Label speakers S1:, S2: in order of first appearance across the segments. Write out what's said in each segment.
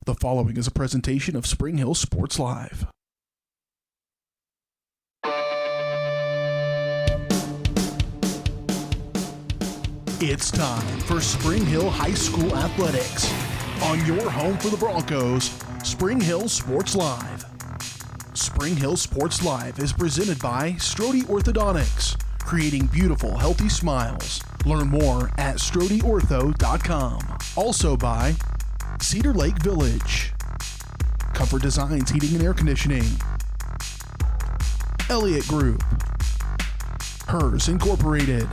S1: The following is a presentation of Spring Hill Sports Live. It's time for Spring Hill High School Athletics. On your home for the Broncos, Spring Hill Sports Live. Spring Hill Sports Live is presented by Strode Orthodontics, creating beautiful, healthy smiles. Learn more at StrodeOrtho.com. Also by Cedar Lake Village, Comfort Designs Heating and Air Conditioning, Elliott Group, Hers Incorporated,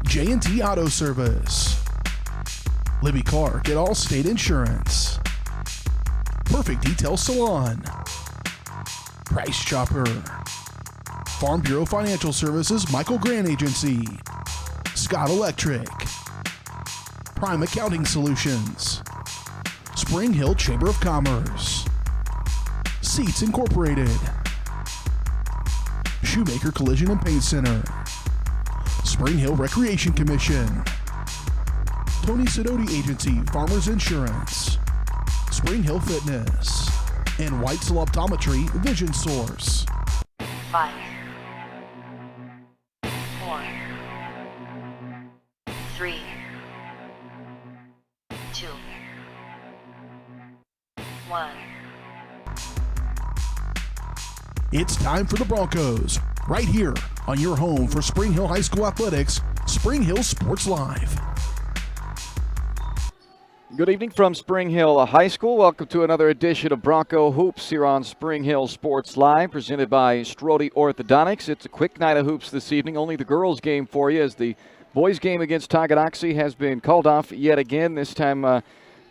S1: J&T Auto Service, Libby Clark at Allstate Insurance, Perfect Detail Salon, Price Chopper, Farm Bureau Financial Services Michael Grant Agency, Scott Electric, Prime Accounting Solutions, Spring Hill Chamber of Commerce, Seats Incorporated, Shoemaker Collision and Paint Center, Spring Hill Recreation Commission, Tony Sidoti Agency Farmers Insurance, Spring Hill Fitness, and Whitesell Optometry Vision Source.
S2: 5, 4, 3, 2, 1.
S1: It's time for the Broncos, right here on your home for Spring Hill High School Athletics, Spring Hill Sports Live.
S3: Good evening from Spring Hill High School. Welcome to another edition of Bronco Hoops here on Spring Hill Sports Live, presented by Strode Orthodontics. It's a quick night of hoops this evening. Only the girls' game for you, as the boys' game against Tonganoxie has been called off yet again, this time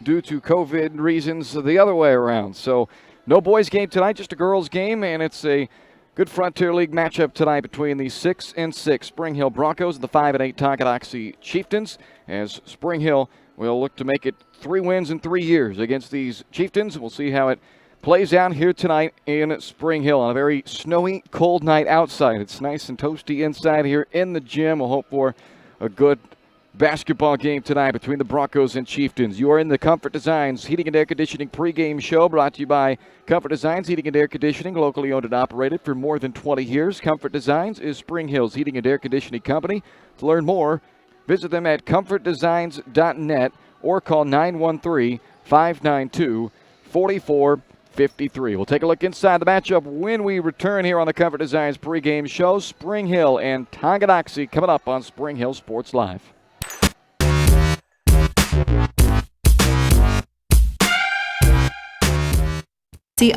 S3: due to COVID reasons the other way around. So no boys' game tonight, just a girls' game, and it's a good Frontier League matchup tonight between the 6-6 Spring Hill Broncos and the 5-8 Tonganoxie Chieftains, as Spring Hill will look to make it 3 wins in 3 years against these Chieftains. We'll see how it plays out here tonight in Spring Hill on a very snowy, cold night outside. It's nice and toasty inside here in the gym. We'll hope for a good basketball game tonight between the Broncos and Chieftains. You are in the Comfort Designs Heating and Air Conditioning pregame show, brought to you by Comfort Designs Heating and Air Conditioning, locally owned and operated for more than 20 years. Comfort Designs is Spring Hill's heating and air conditioning company. To learn more, visit them at comfortdesigns.net or call 913-592-4453. We'll take a look inside the matchup when we return here on the Comfort Designs pregame show. Spring Hill and Tonganoxie coming up on Spring Hill Sports Live.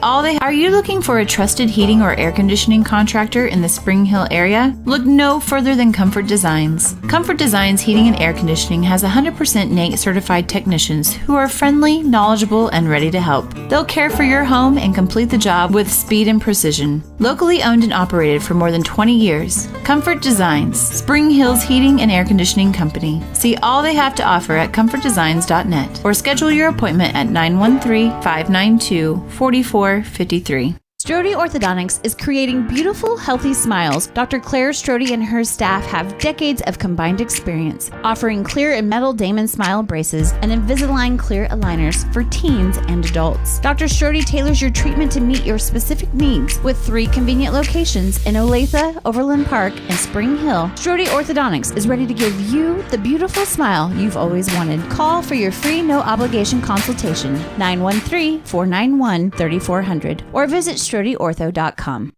S4: Are you looking for a trusted heating or air conditioning contractor in the Spring Hill area? Look no further than Comfort Designs. Comfort Designs Heating and Air Conditioning has 100% NATE certified technicians who are friendly, knowledgeable, and ready to help. They'll care for your home and complete the job with speed and precision. Locally owned and operated for more than 20 years, Comfort Designs, Spring Hill's heating and air conditioning company. See all they have to offer at comfortdesigns.net or schedule your appointment at 913-592-4453. Strode Orthodontics is creating beautiful, healthy smiles. Dr. Claire Strode and her staff have decades of combined experience, offering clear and metal Damon smile braces and Invisalign clear aligners for teens and adults. Dr. Strode tailors your treatment to meet your specific needs with 3 convenient locations in Olathe, Overland Park, and Spring Hill. Strode Orthodontics is ready to give you the beautiful smile you've always wanted. Call for your free no-obligation consultation, 913-491-3400, or visit StrodeOrtho.com.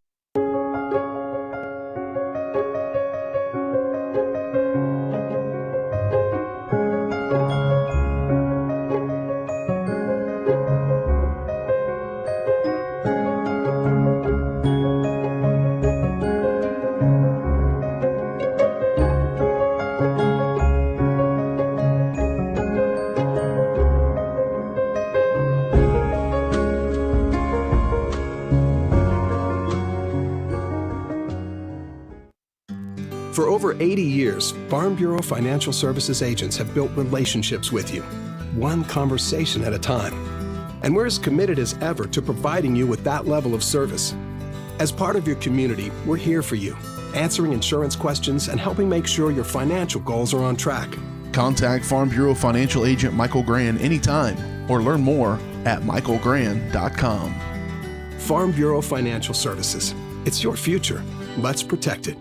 S5: For over 80 years, Farm Bureau Financial Services agents have built relationships with you, one conversation at a time. And we're as committed as ever to providing you with that level of service. As part of your community, we're here for you, answering insurance questions and helping make sure your financial goals are on track.
S1: Contact Farm Bureau Financial Agent Michael Grant anytime or learn more at michaelgrand.com.
S5: Farm Bureau Financial Services. It's your future. Let's protect it.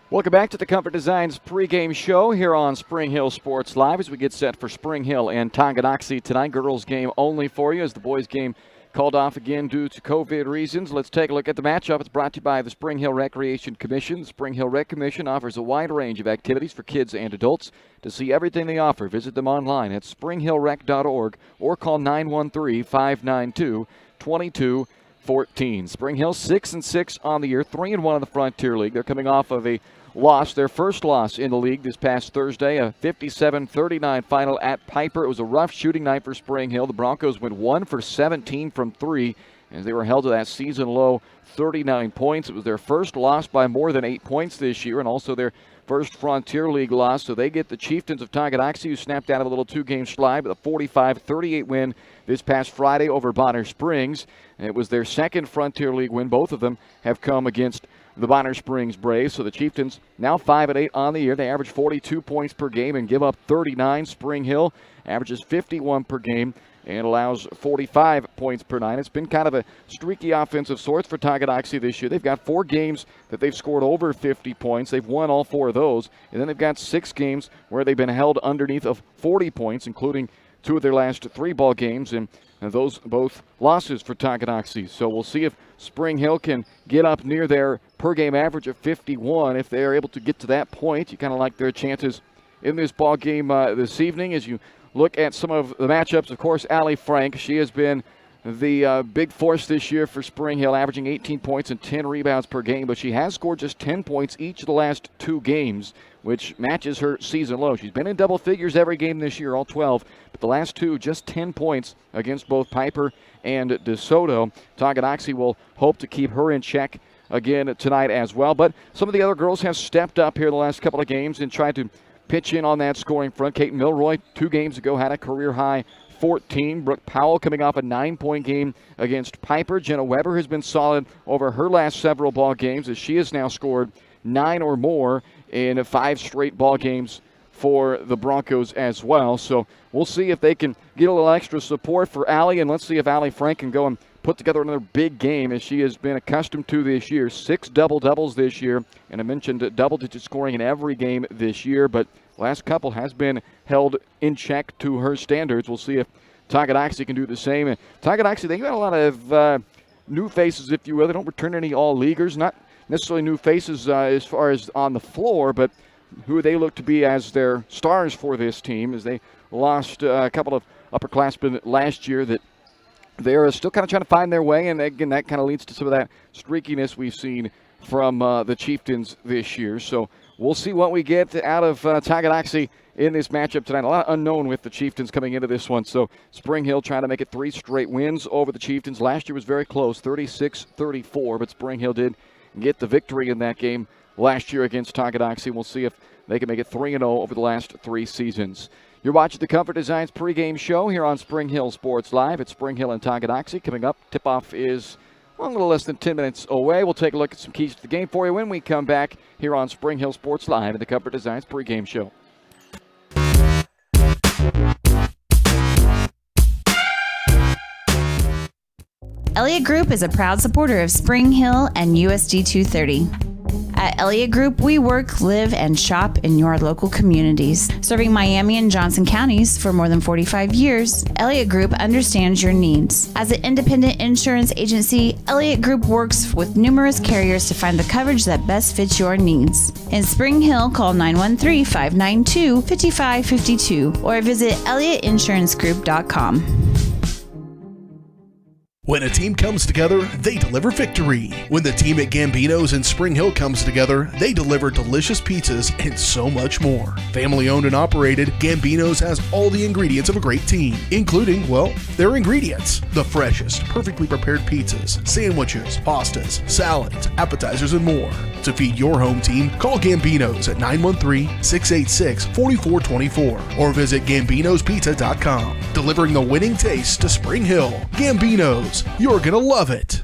S3: Welcome back to the Comfort Designs pregame show here on Spring Hill Sports Live as we get set for Spring Hill and Tonganoxie tonight. Girls game only for you as the boys game called off again due to COVID reasons. Let's take a look at the matchup. It's brought to you by the Spring Hill Recreation Commission. The Spring Hill Rec Commission offers a wide range of activities for kids and adults. To see everything they offer, visit them online at springhillrec.org or call 913-592-2214. Spring Hill 6-6 on the year, 3-1 in the Frontier League. They're coming off of a loss, their first loss in the league this past Thursday, a 57-39 final at Piper. It was a rough shooting night for Spring Hill. The Broncos went 1 for 17 from 3 as they were held to that season low 39 points. It was their first loss by more than 8 points this year and also their first Frontier League loss. So they get the Chieftains of Tonganoxie, who snapped out of a little two-game slide with a 45-38 win this past Friday over Bonner Springs. And it was their second Frontier League win. Both of them have come against the Bonner Springs Braves. So the Chieftains now 5-8 on the year. They average 42 points per game and give up 39. Spring Hill averages 51 per game and allows 45 points per night. It's been kind of a streaky offensive sorts for Tonganoxie this year. They've got 4 games that they've scored over 50 points. They've won all 4 of those. And then they've got 6 games where they've been held underneath of 40 points, including 2 of their last 3 ball games, and those both losses for Tonganoxie. So we'll see if Spring Hill can get up near their per-game average of 51. If they're able to get to that point, you kind of like their chances in this ball game this evening. As you look at some of the matchups, of course, Allie Frank, she has been the big force this year for Spring Hill, averaging 18 points and 10 rebounds per game, but she has scored just 10 points each of the last 2 games, which matches her season low. She's been in double figures every game this year, all 12, but the last 2, just 10 points against both Piper and DeSoto. Tonganoxie will hope to keep her in check again tonight as well, but some of the other girls have stepped up here the last couple of games and tried to pitch in on that scoring front. Kate Milroy, 2 games ago, had a career-high 14. Brooke Powell coming off a 9-point game against Piper. Jenna Weber has been solid over her last several ball games as she has now scored 9 or more in 5 straight ball games for the Broncos as well. So we'll see if they can get a little extra support for Allie, and let's see if Allie Frank can go and put together another big game as she has been accustomed to this year. 6 double-doubles this year, and I mentioned double-digit scoring in every game this year, but last couple has been held in check to her standards. We'll see if Tonganoxie can do the same. And Tonganoxie, they got a lot of new faces, if you will. They don't return any all-leaguers, not necessarily new faces as far as on the floor, but who they look to be as their stars for this team, as they lost a couple of upperclassmen last year that they're still kind of trying to find their way, and again, that kind of leads to some of that streakiness we've seen from the Chieftains this year. So we'll see what we get out of Tonganoxie in this matchup tonight. A lot unknown with the Chieftains coming into this one. So Spring Hill trying to make it 3 straight wins over the Chieftains. Last year was very close, 36-34, but Spring Hill did get the victory in that game last year against Tonganoxie. We'll see if they can make it 3-0 over the last 3 seasons. You're watching the Comfort Designs pregame show here on Spring Hill Sports Live. It's Spring Hill and Tonganoxie. Coming up, tip-off is a little less than 10 minutes away. We'll take a look at some keys to the game for you when we come back here on Spring Hill Sports Live at the Comfort Designs pregame show.
S4: Elliott Group is a proud supporter of Spring Hill and USD 230. At Elliott Group, we work, live, and shop in your local communities. Serving Miami and Johnson counties for more than 45 years, Elliott Group understands your needs. As an independent insurance agency, Elliott Group works with numerous carriers to find the coverage that best fits your needs. In Spring Hill, call 913-592-5552 or visit ElliottInsuranceGroup.com.
S1: When a team comes together, they deliver victory. When the team at Gambino's in Spring Hill comes together, they deliver delicious pizzas and so much more. Family owned and operated, Gambino's has all the ingredients of a great team, including, well, their ingredients. The freshest, perfectly prepared pizzas, sandwiches, pastas, salads, appetizers, and more. To feed your home team, call Gambino's at 913-686-4424 or visit Gambino'sPizza.com. Delivering the winning taste to Spring Hill. Gambino's. You're gonna love it.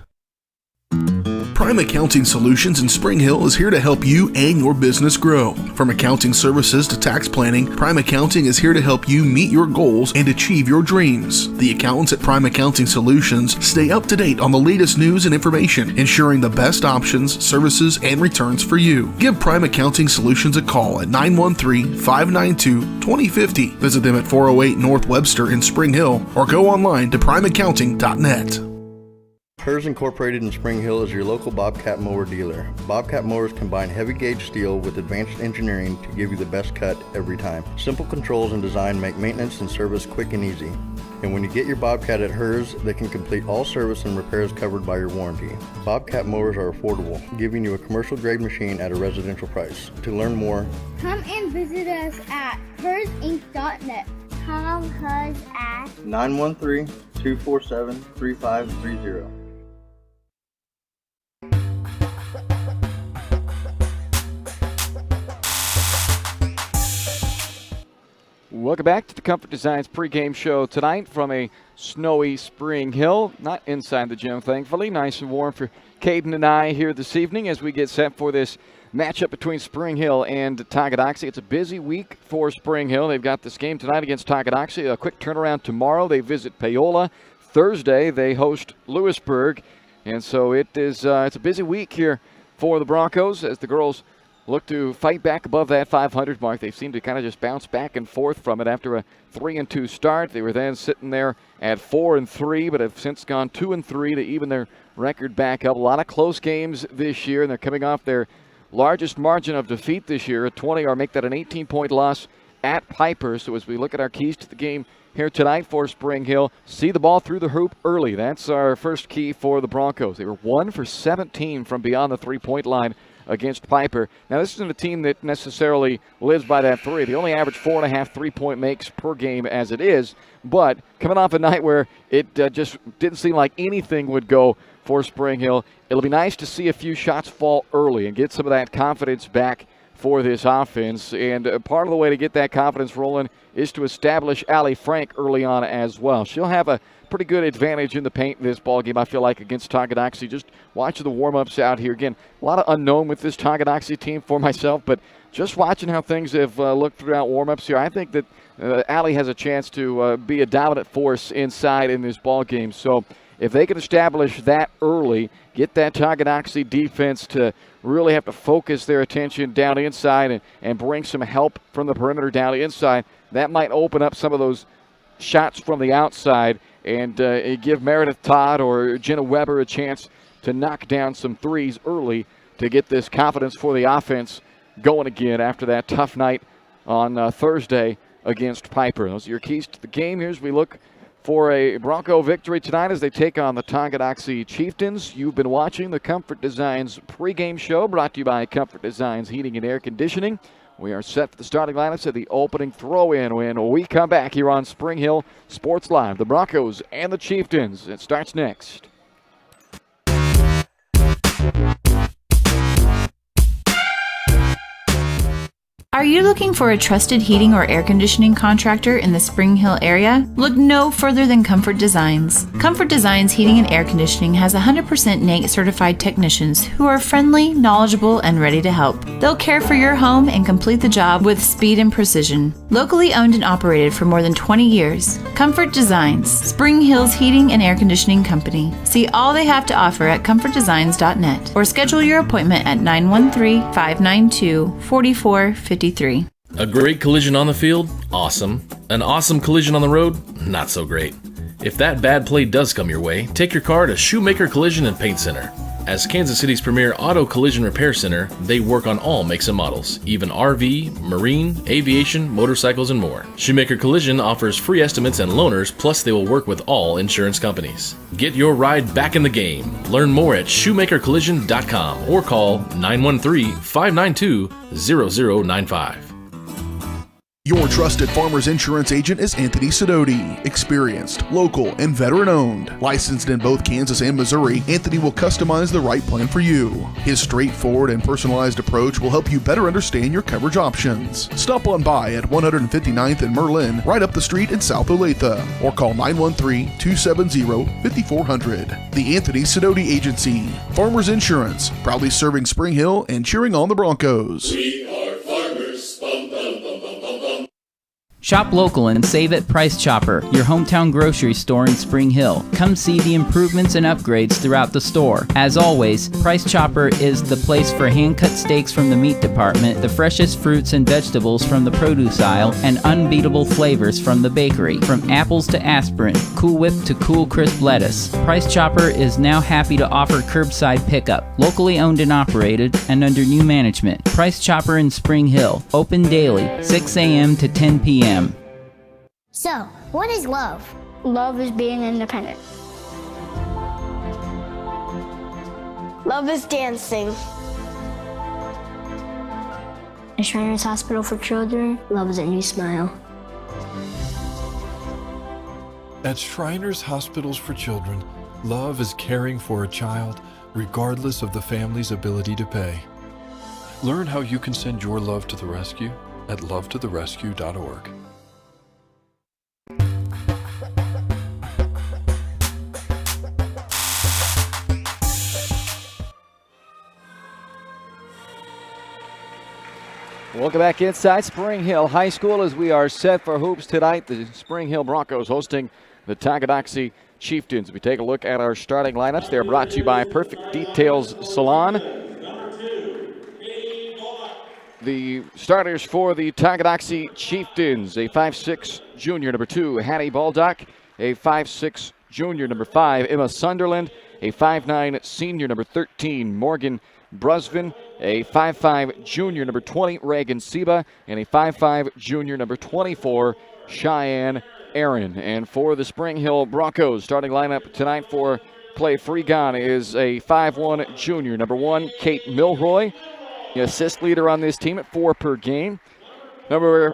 S1: Prime Accounting Solutions in Spring Hill is here to help you and your business grow. From accounting services to tax planning, Prime Accounting is here to help you meet your goals and achieve your dreams. The accountants at Prime Accounting Solutions stay up to date on the latest news and information, ensuring the best options, services, and returns for you. Give Prime Accounting Solutions a call at 913-592-2050. Visit them at 408 North Webster in Spring Hill or go online to primeaccounting.net.
S2: HERS Incorporated in Spring Hill is your local Bobcat mower dealer. Bobcat mowers combine heavy gauge steel with advanced engineering to give you the best cut every time. Simple controls and design make maintenance and service quick and easy. And when you get your Bobcat at HERS, they can complete all service and repairs covered by your warranty. Bobcat mowers are affordable, giving you a commercial grade machine at a residential price. To learn more,
S6: come and visit us at hersinc.net. Call HERS at
S2: 913-247-3530.
S3: Welcome back to the Comfort Designs pregame show tonight from a snowy Spring Hill. Not inside the gym, thankfully. Nice and warm for Caden and I here this evening as we get set for this matchup between Spring Hill and Tonganoxie. It's a busy week for Spring Hill. They've got this game tonight against Tonganoxie. A quick turnaround tomorrow. They visit Paola. Thursday, they host Lewisburg. And so it's a busy week here for the Broncos as the girls look to fight back above that 500 mark. They seem to kind of just bounce back and forth from it after a 3-2 start. They were then sitting there at 4-3, but have since gone 2-3 to even their record back up. A lot of close games this year, and they're coming off their largest margin of defeat this year, a 20, or make that an 18-point loss at Piper. So as we look at our keys to the game here tonight for Spring Hill, see the ball through the hoop early. That's our first key for the Broncos. They were 1 for 17 from beyond the three-point line against Piper. Now, this isn't a team that necessarily lives by that three. They only average 4.5 three-point makes per game as it is, but coming off a night where it just didn't seem like anything would go for Spring Hill, it'll be nice to see a few shots fall early and get some of that confidence back for this offense. And part of the way to get that confidence rolling is to establish Allie Frank early on as well. She'll have a pretty good advantage in the paint in this ball game, I feel like, against Tonganoxie. Just watching the warm-ups out here. Again, a lot of unknown with this Tonganoxie team for myself, but just watching how things have looked throughout warm-ups here, I think that Allie has a chance to be a dominant force inside in this ball game. So if they can establish that early, get that Tonganoxie defense to really have to focus their attention down inside and bring some help from the perimeter down inside, that might open up some of those shots from the outside and give Meredith Todd or Jenna Weber a chance to knock down some threes early to get this confidence for the offense going again after that tough night on Thursday against Piper. Those are your keys to the game. Here's we look for a Bronco victory tonight as they take on the Tonganoxie Chieftains. You've been watching the Comfort Designs pregame show brought to you by Comfort Designs Heating and Air Conditioning. We are set for the starting lineups at the opening throw-in when we come back here on Spring Hill Sports Live. The Broncos and the Chieftains. It starts next.
S4: Are you looking for a trusted heating or air conditioning contractor in the Spring Hill area? Look no further than Comfort Designs. Comfort Designs Heating and Air Conditioning has 100% NATE certified technicians who are friendly, knowledgeable, and ready to help. They'll care for your home and complete the job with speed and precision. Locally owned and operated for more than 20 years, Comfort Designs, Spring Hill's heating and air conditioning company. See all they have to offer at comfortdesigns.net or schedule your appointment at 913-592-4453.
S7: A great collision on the field? Awesome. An awesome collision on the road? Not so great. If that bad play does come your way, take your car to Shoemaker Collision and Paint Center. As Kansas City's premier auto collision repair center, they work on all makes and models, even RV, marine, aviation, motorcycles, and more. Shoemaker Collision offers free estimates and loaners, plus they will work with all insurance companies. Get your ride back in the game. Learn more at shoemakercollision.com or call 913-592-0095.
S1: Your trusted Farmers Insurance agent is Anthony Sidoti. Experienced, local, and veteran-owned. Licensed in both Kansas and Missouri, Anthony will customize the right plan for you. His straightforward and personalized approach will help you better understand your coverage options. Stop on by at 159th and Merlin, right up the street in South Olathe, or call 913-270-5400. The Anthony Sidoti Agency. Farmers Insurance, proudly serving Spring Hill and cheering on the Broncos.
S8: We are farmers. Bum, bum, bum, bum, bum, bum.
S9: Shop local and save at Price Chopper, your hometown grocery store in Spring Hill. Come see the improvements and upgrades throughout the store. As always, Price Chopper is the place for hand-cut steaks from the meat department, the freshest fruits and vegetables from the produce aisle, and unbeatable flavors from the bakery. From apples to aspirin, Cool Whip to cool crisp lettuce. Price Chopper is now happy to offer curbside pickup, locally owned and operated, and under new management. Price Chopper in Spring Hill, open daily, 6 a.m. to 10 p.m.
S6: So, what is love? Love is being independent.
S10: Love is dancing.
S6: At Shriners Hospital for Children, love is a new smile.
S11: At Shriners Hospitals for Children, love is caring for a child regardless of the family's ability to pay. Learn how you can send your love to the rescue at lovetotherescue.org.
S3: Welcome back inside Spring Hill High School as we are set for hoops tonight. The Spring Hill Broncos hosting the Tonganoxie Chieftains. We take a look at our starting lineups. They're brought to you by Perfect Details Salon. The starters for the Tonganoxie Chieftains, a 5'6" junior, number 2, Hattie Baldock, a 5'6" junior, number 5, Emma Sunderland, a 5'9" senior, number 13, Morgan Brusvin, a 5'5" junior, number 20, Reagan Seba, and a 5'5" junior, number 24, Cheyenne Aaron. And for the Spring Hill Broncos, starting lineup tonight for Clay Freegon is a 5'1" junior, number 1, Kate Milroy, the assist leader on this team at 4 per game. Number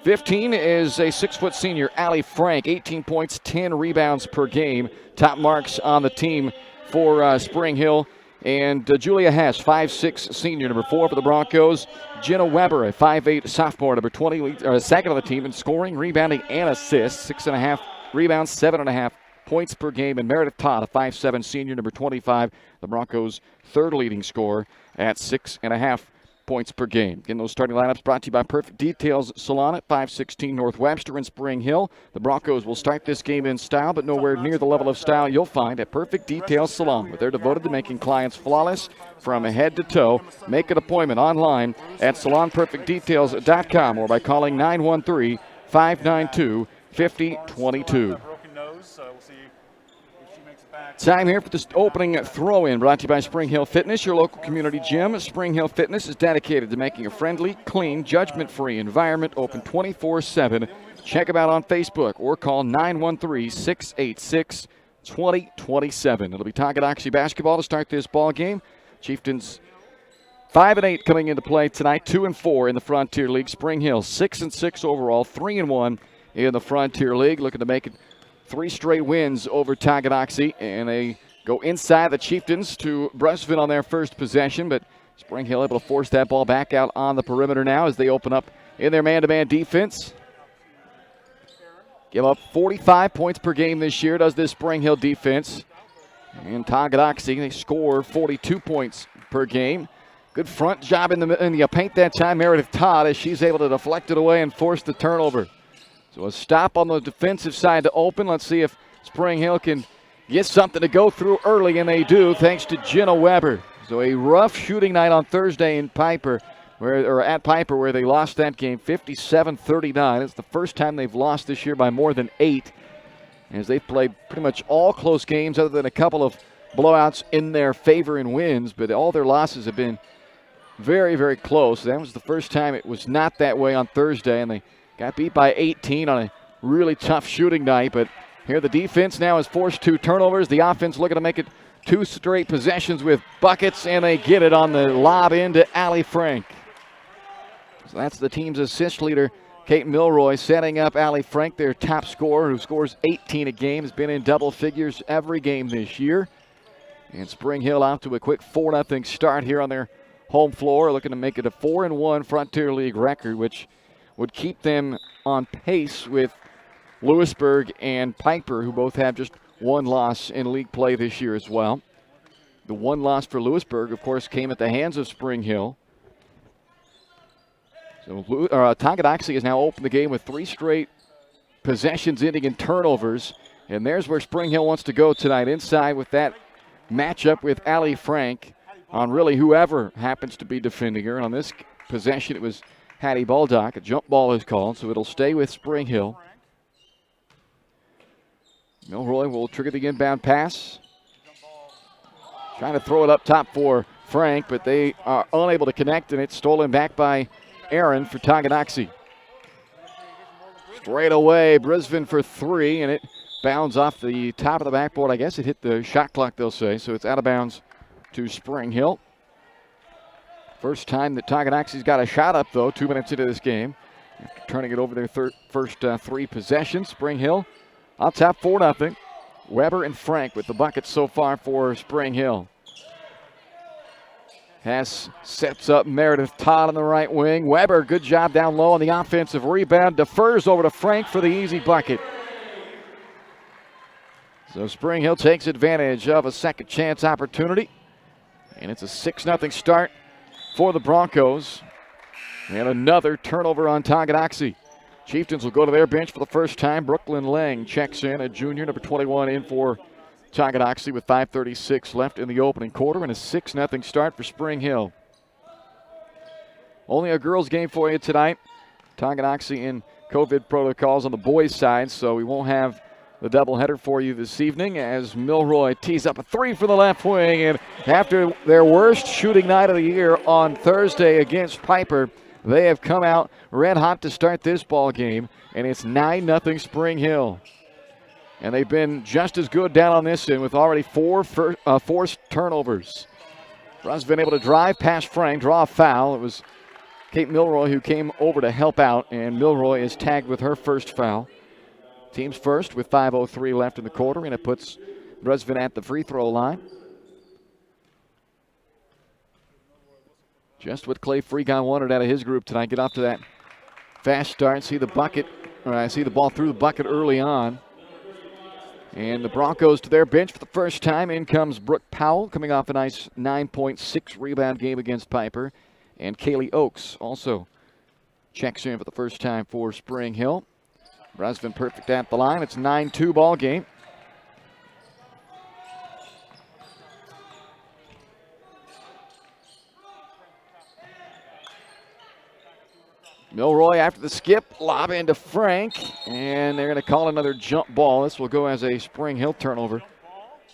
S3: 15 is a 6' senior, Allie Frank, 18 points, 10 rebounds per game. Top marks on the team for Spring Hill. And Julia Hess, 5'6" senior, number 4 for the Broncos. Jenna Weber, a 5'8" sophomore, number 20, second on the team in scoring, rebounding, and assists. 6.5 rebounds, 7.5 points per game. And Meredith Todd, a 5'7" senior, number 25, the Broncos' third leading scorer at 6.5 points per game. Again, those starting lineups brought to you by Perfect Details Salon at 516 North Webster in Spring Hill. The Broncos will start this game in style, but nowhere near the level of style you'll find at Perfect Details Salon, where they're devoted to making clients flawless from head to toe. Make an appointment online at salonperfectdetails.com or by calling 913-592-5022. Time here for this opening throw-in, brought to you by Spring Hill Fitness, your local community gym. Spring Hill Fitness is dedicated to making a friendly, clean, judgment-free environment, open 24/7. Check them out on Facebook or call 913-686-2027. It'll be Tonganoxie basketball to start this ball game. Chieftains 5-8 coming into play tonight, 2-4 in the Frontier League. Spring Hill 6-6 overall, 3-1 in the Frontier League, looking to make it 3 straight wins over Tonganoxie, and they go inside the Chieftains to Brusvin on their first possession, but Spring Hill able to force that ball back out on the perimeter now as they open up in their man-to-man defense. Give up 45 points per game this year, does this Spring Hill defense. And Tonganoxie, they score 42 points per game. Good front job in the paint that time, Meredith Todd, as she's able to deflect it away and force the turnover. So a stop on the defensive side to open. Let's see if Spring Hill can get something to go through early, and they do, thanks to Jenna Weber. So a rough shooting night on Thursday in Piper, at Piper, where they lost that game 57-39. It's the first time they've lost this year by more than 8, as they've played pretty much all close games other than a couple of blowouts in their favor in wins, but all their losses have been very, very close. That was the first time it was not that way on Thursday, and they got beat by 18 on a really tough shooting night. But here the defense now has forced 2 turnovers. The offense looking to make it 2 straight possessions with buckets, and they get it on the lob into Allie Frank. So that's the team's assist leader Kate Milroy setting up Allie Frank, their top scorer, who scores 18 a game, has been in double figures every game this year. And Spring Hill out to a quick 4-0 start here on their home floor, looking to make it a 4-1 Frontier League record, which would keep them on pace with Lewisburg and Piper, who both have just one loss in league play this year as well. The one loss for Lewisburg, of course, came at the hands of Spring Hill. So Tonganoxie has now opened the game with 3 straight possessions ending in turnovers. And there's where Spring Hill wants to go tonight, inside with that matchup with Allie Frank on really whoever happens to be defending her. And on this possession, it was Hattie Baldock. A jump ball is called, so it'll stay with Spring Hill. Milroy will trigger the inbound pass. Trying to throw it up top for Frank, but they are unable to connect, and it's stolen back by Aaron for Tonganoxie. Straight away, Brisbane for 3, and it bounds off the top of the backboard. I guess it hit the shot clock, they'll say, so it's out of bounds to Spring Hill. First time that Tonganoxie's got a shot up, though, 2 minutes into this game. After turning it over their first 3 possessions, Spring Hill on top 4-0. Weber and Frank with the buckets so far for Spring Hill. Hess sets up Meredith Todd on the right wing. Weber, good job down low on the offensive rebound. Defers over to Frank for the easy bucket. So Spring Hill takes advantage of a second chance opportunity. And it's a 6-0 start for the Broncos. And another turnover on Tonganoxie. Chieftains will go to their bench for the first time. Brooklyn Lang checks in, a junior, number 21, in for Tonganoxie with 5:36 left in the opening quarter, and a 6-0 start for Spring Hill. Only a girls game for you tonight. Tonganoxie in COVID protocols on the boys' side, so we won't have the doubleheader for you this evening as Milroy tees up a 3 for the left wing. And after their worst shooting night of the year on Thursday against Piper, they have come out red hot to start this ball game, and it's 9-0 Spring Hill. And they've been just as good down on this end with already 4 forced turnovers. Russ been able to drive past Frank, draw a foul. It was Kate Milroy who came over to help out, and Milroy is tagged with her first foul. Team's first with 5:03 left in the quarter, and it puts Brisbane at the free throw line. Just what Clay Freegon wanted out of his group tonight. Get off to that fast start. See the ball through the bucket early on. And the Broncos to their bench for the first time. In comes Brooke Powell, coming off a nice 9.6 rebound game against Piper. And Kaylee Oakes also checks in for the first time for Spring Hill. Brisbane perfect at the line. It's a 9-2 ball game. Milroy after the skip, lob into Frank, and they're going to call another jump ball. This will go as a Spring Hill turnover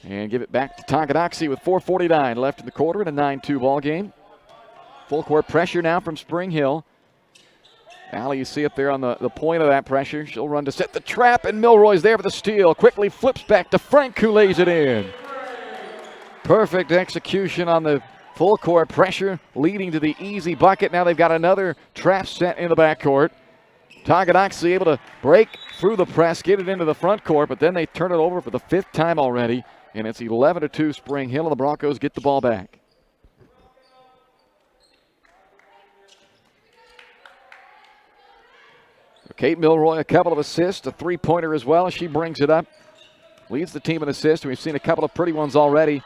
S3: and give it back to Tonganoxie with 4:49 left in the quarter in a 9-2 ball game. Full court pressure now from Spring Hill. Allie, you see up there on the point of that pressure. She'll run to set the trap, and Milroy's there for the steal. Quickly flips back to Frank, who lays it in. Perfect execution on the full court pressure, leading to the easy bucket. Now they've got another trap set in the backcourt. Tonganoxie able to break through the press, get it into the front court, but then they turn it over for the 5th time already, and it's 11-2 Spring Hill, and the Broncos get the ball back. Kate Milroy, a couple of assists, a 3-pointer as well. She brings it up, leads the team in assists. We've seen a couple of pretty ones already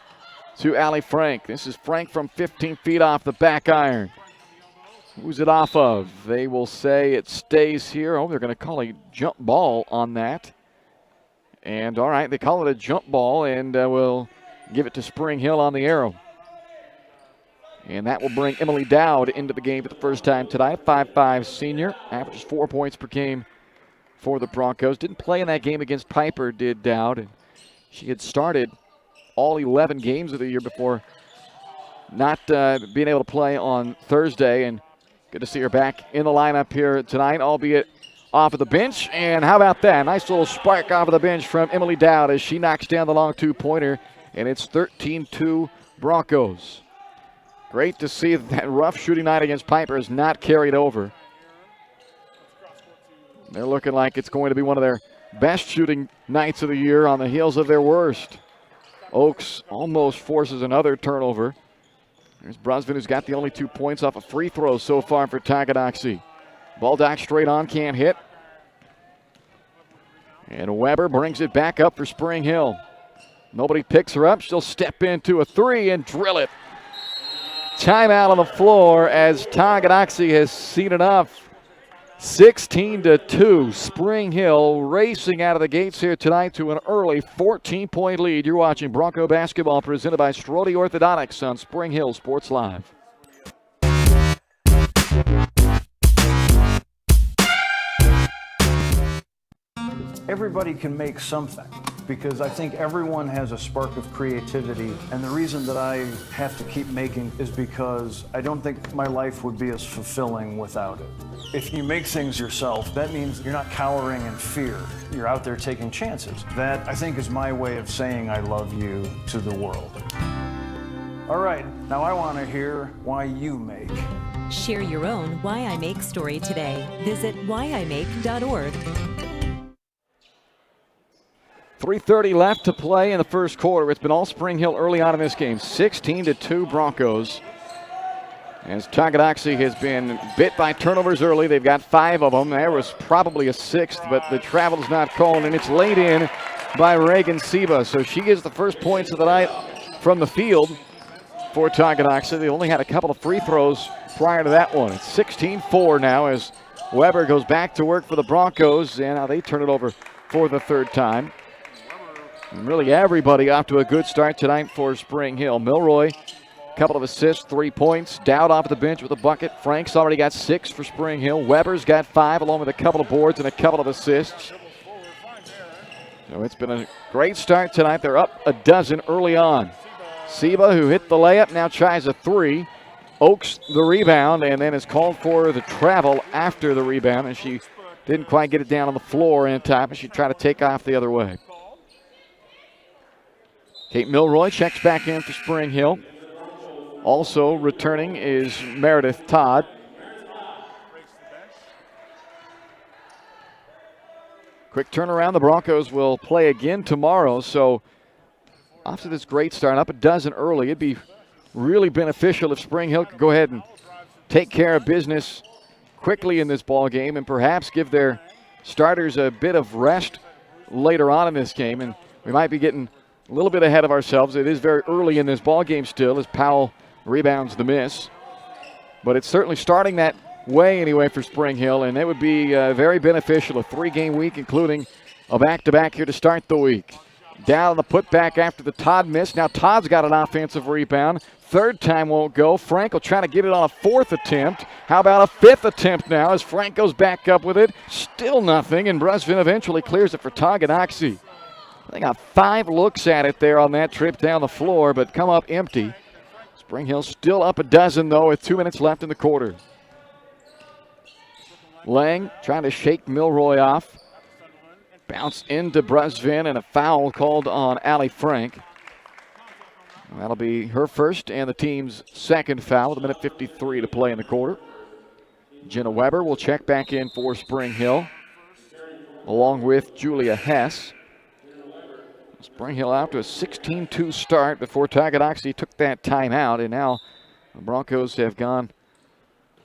S3: to Allie Frank. This is Frank from 15 feet off the back iron. Who's it off of? They will say it stays here. Oh, they're going to call a jump ball on that. And all right, they call it a jump ball, and we'll give it to Spring Hill on the arrow. And that will bring Emily Dowd into the game for the first time tonight. 5'5" senior, averages 4 points per game for the Broncos. Didn't play in that game against Piper, did Dowd. And she had started all 11 games of the year before not being able to play on Thursday. And good to see her back in the lineup here tonight, albeit off of the bench. And how about that? Nice little spark off of the bench from Emily Dowd as she knocks down the long 2-pointer. And it's 13-2 Broncos. Great to see that rough shooting night against Piper is not carried over. They're looking like it's going to be one of their best shooting nights of the year on the heels of their worst. Oaks almost forces another turnover. There's Brusvin, who's got the only 2 points off a free throw so far for Tonganoxie. Ball dock straight on, can't hit. And Weber brings it back up for Spring Hill. Nobody picks her up. She'll step into a three and drill it. Timeout on the floor as Tonganoxie has seen enough. 16-2, Spring Hill racing out of the gates here tonight to an early 14-point lead. You're watching Bronco basketball presented by Strode Orthodontics on Spring Hill Sports Live.
S12: Everybody can make something, because I think everyone has a spark of creativity, and the reason that I have to keep making is because I don't think my life would be as fulfilling without it. If you make things yourself, that means you're not cowering in fear. You're out there taking chances. That, I think, is my way of saying I love you to the world. All right, now I want to hear why you make.
S13: Share your own Why I Make story today. Visit whyimake.org.
S3: 3:30 left to play in the first quarter. It's been all Spring Hill early on in this game. 16-2 Broncos. As Tonganoxie has been bit by turnovers early. They've got 5 of them. There was probably a 6th, but the travel's not called, and it's laid in by Reagan Seba. So she gets the first points of the night from the field for Tonganoxie. They only had a couple of free throws prior to that one. It's 16-4 now as Weber goes back to work for the Broncos, and now they turn it over for the third time. And really everybody off to a good start tonight for Spring Hill. Milroy, a couple of assists, 3 points. Dowd off the bench with a bucket. Frank's already got 6 for Spring Hill. Weber's got 5 along with a couple of boards and a couple of assists. So it's been a great start tonight. They're up a dozen early on. Seba, who hit the layup, now tries a 3. Oaks the rebound and then is called for the travel after the rebound, and she didn't quite get it down on the floor in time, and she tried to take off the other way. Kate Milroy checks back in for Spring Hill. Also returning is Meredith Todd. Quick turnaround. The Broncos will play again tomorrow. So after this great start, up a dozen early, it'd be really beneficial if Spring Hill could go ahead and take care of business quickly in this ball game and perhaps give their starters a bit of rest later on in this game. And we might be getting a little bit ahead of ourselves. It is very early in this ball game still as Powell rebounds the miss. But it's certainly starting that way anyway for Spring Hill, and it would be very beneficial, a 3-game week, including a back-to-back here to start the week. Down on the putback after the Todd miss. Now Todd's got an offensive rebound. Third time won't go. Frank will try to get it on a 4th attempt. How about a 5th attempt now as Frank goes back up with it? Still nothing, and Brusvin eventually clears it for Tonganoxie. They got 5 looks at it there on that trip down the floor, but come up empty. Spring Hill still up a dozen, though, with 2 minutes left in the quarter. Lang trying to shake Milroy off. Bounce into Brusvin, and a foul called on Allie Frank. That'll be her first and the team's second foul with 1:53 to play in the quarter. Jenna Weber will check back in for Spring Hill, along with Julia Hess. Spring Hill out to a 16-2 start before Tonganoxie took that timeout, and now the Broncos have gone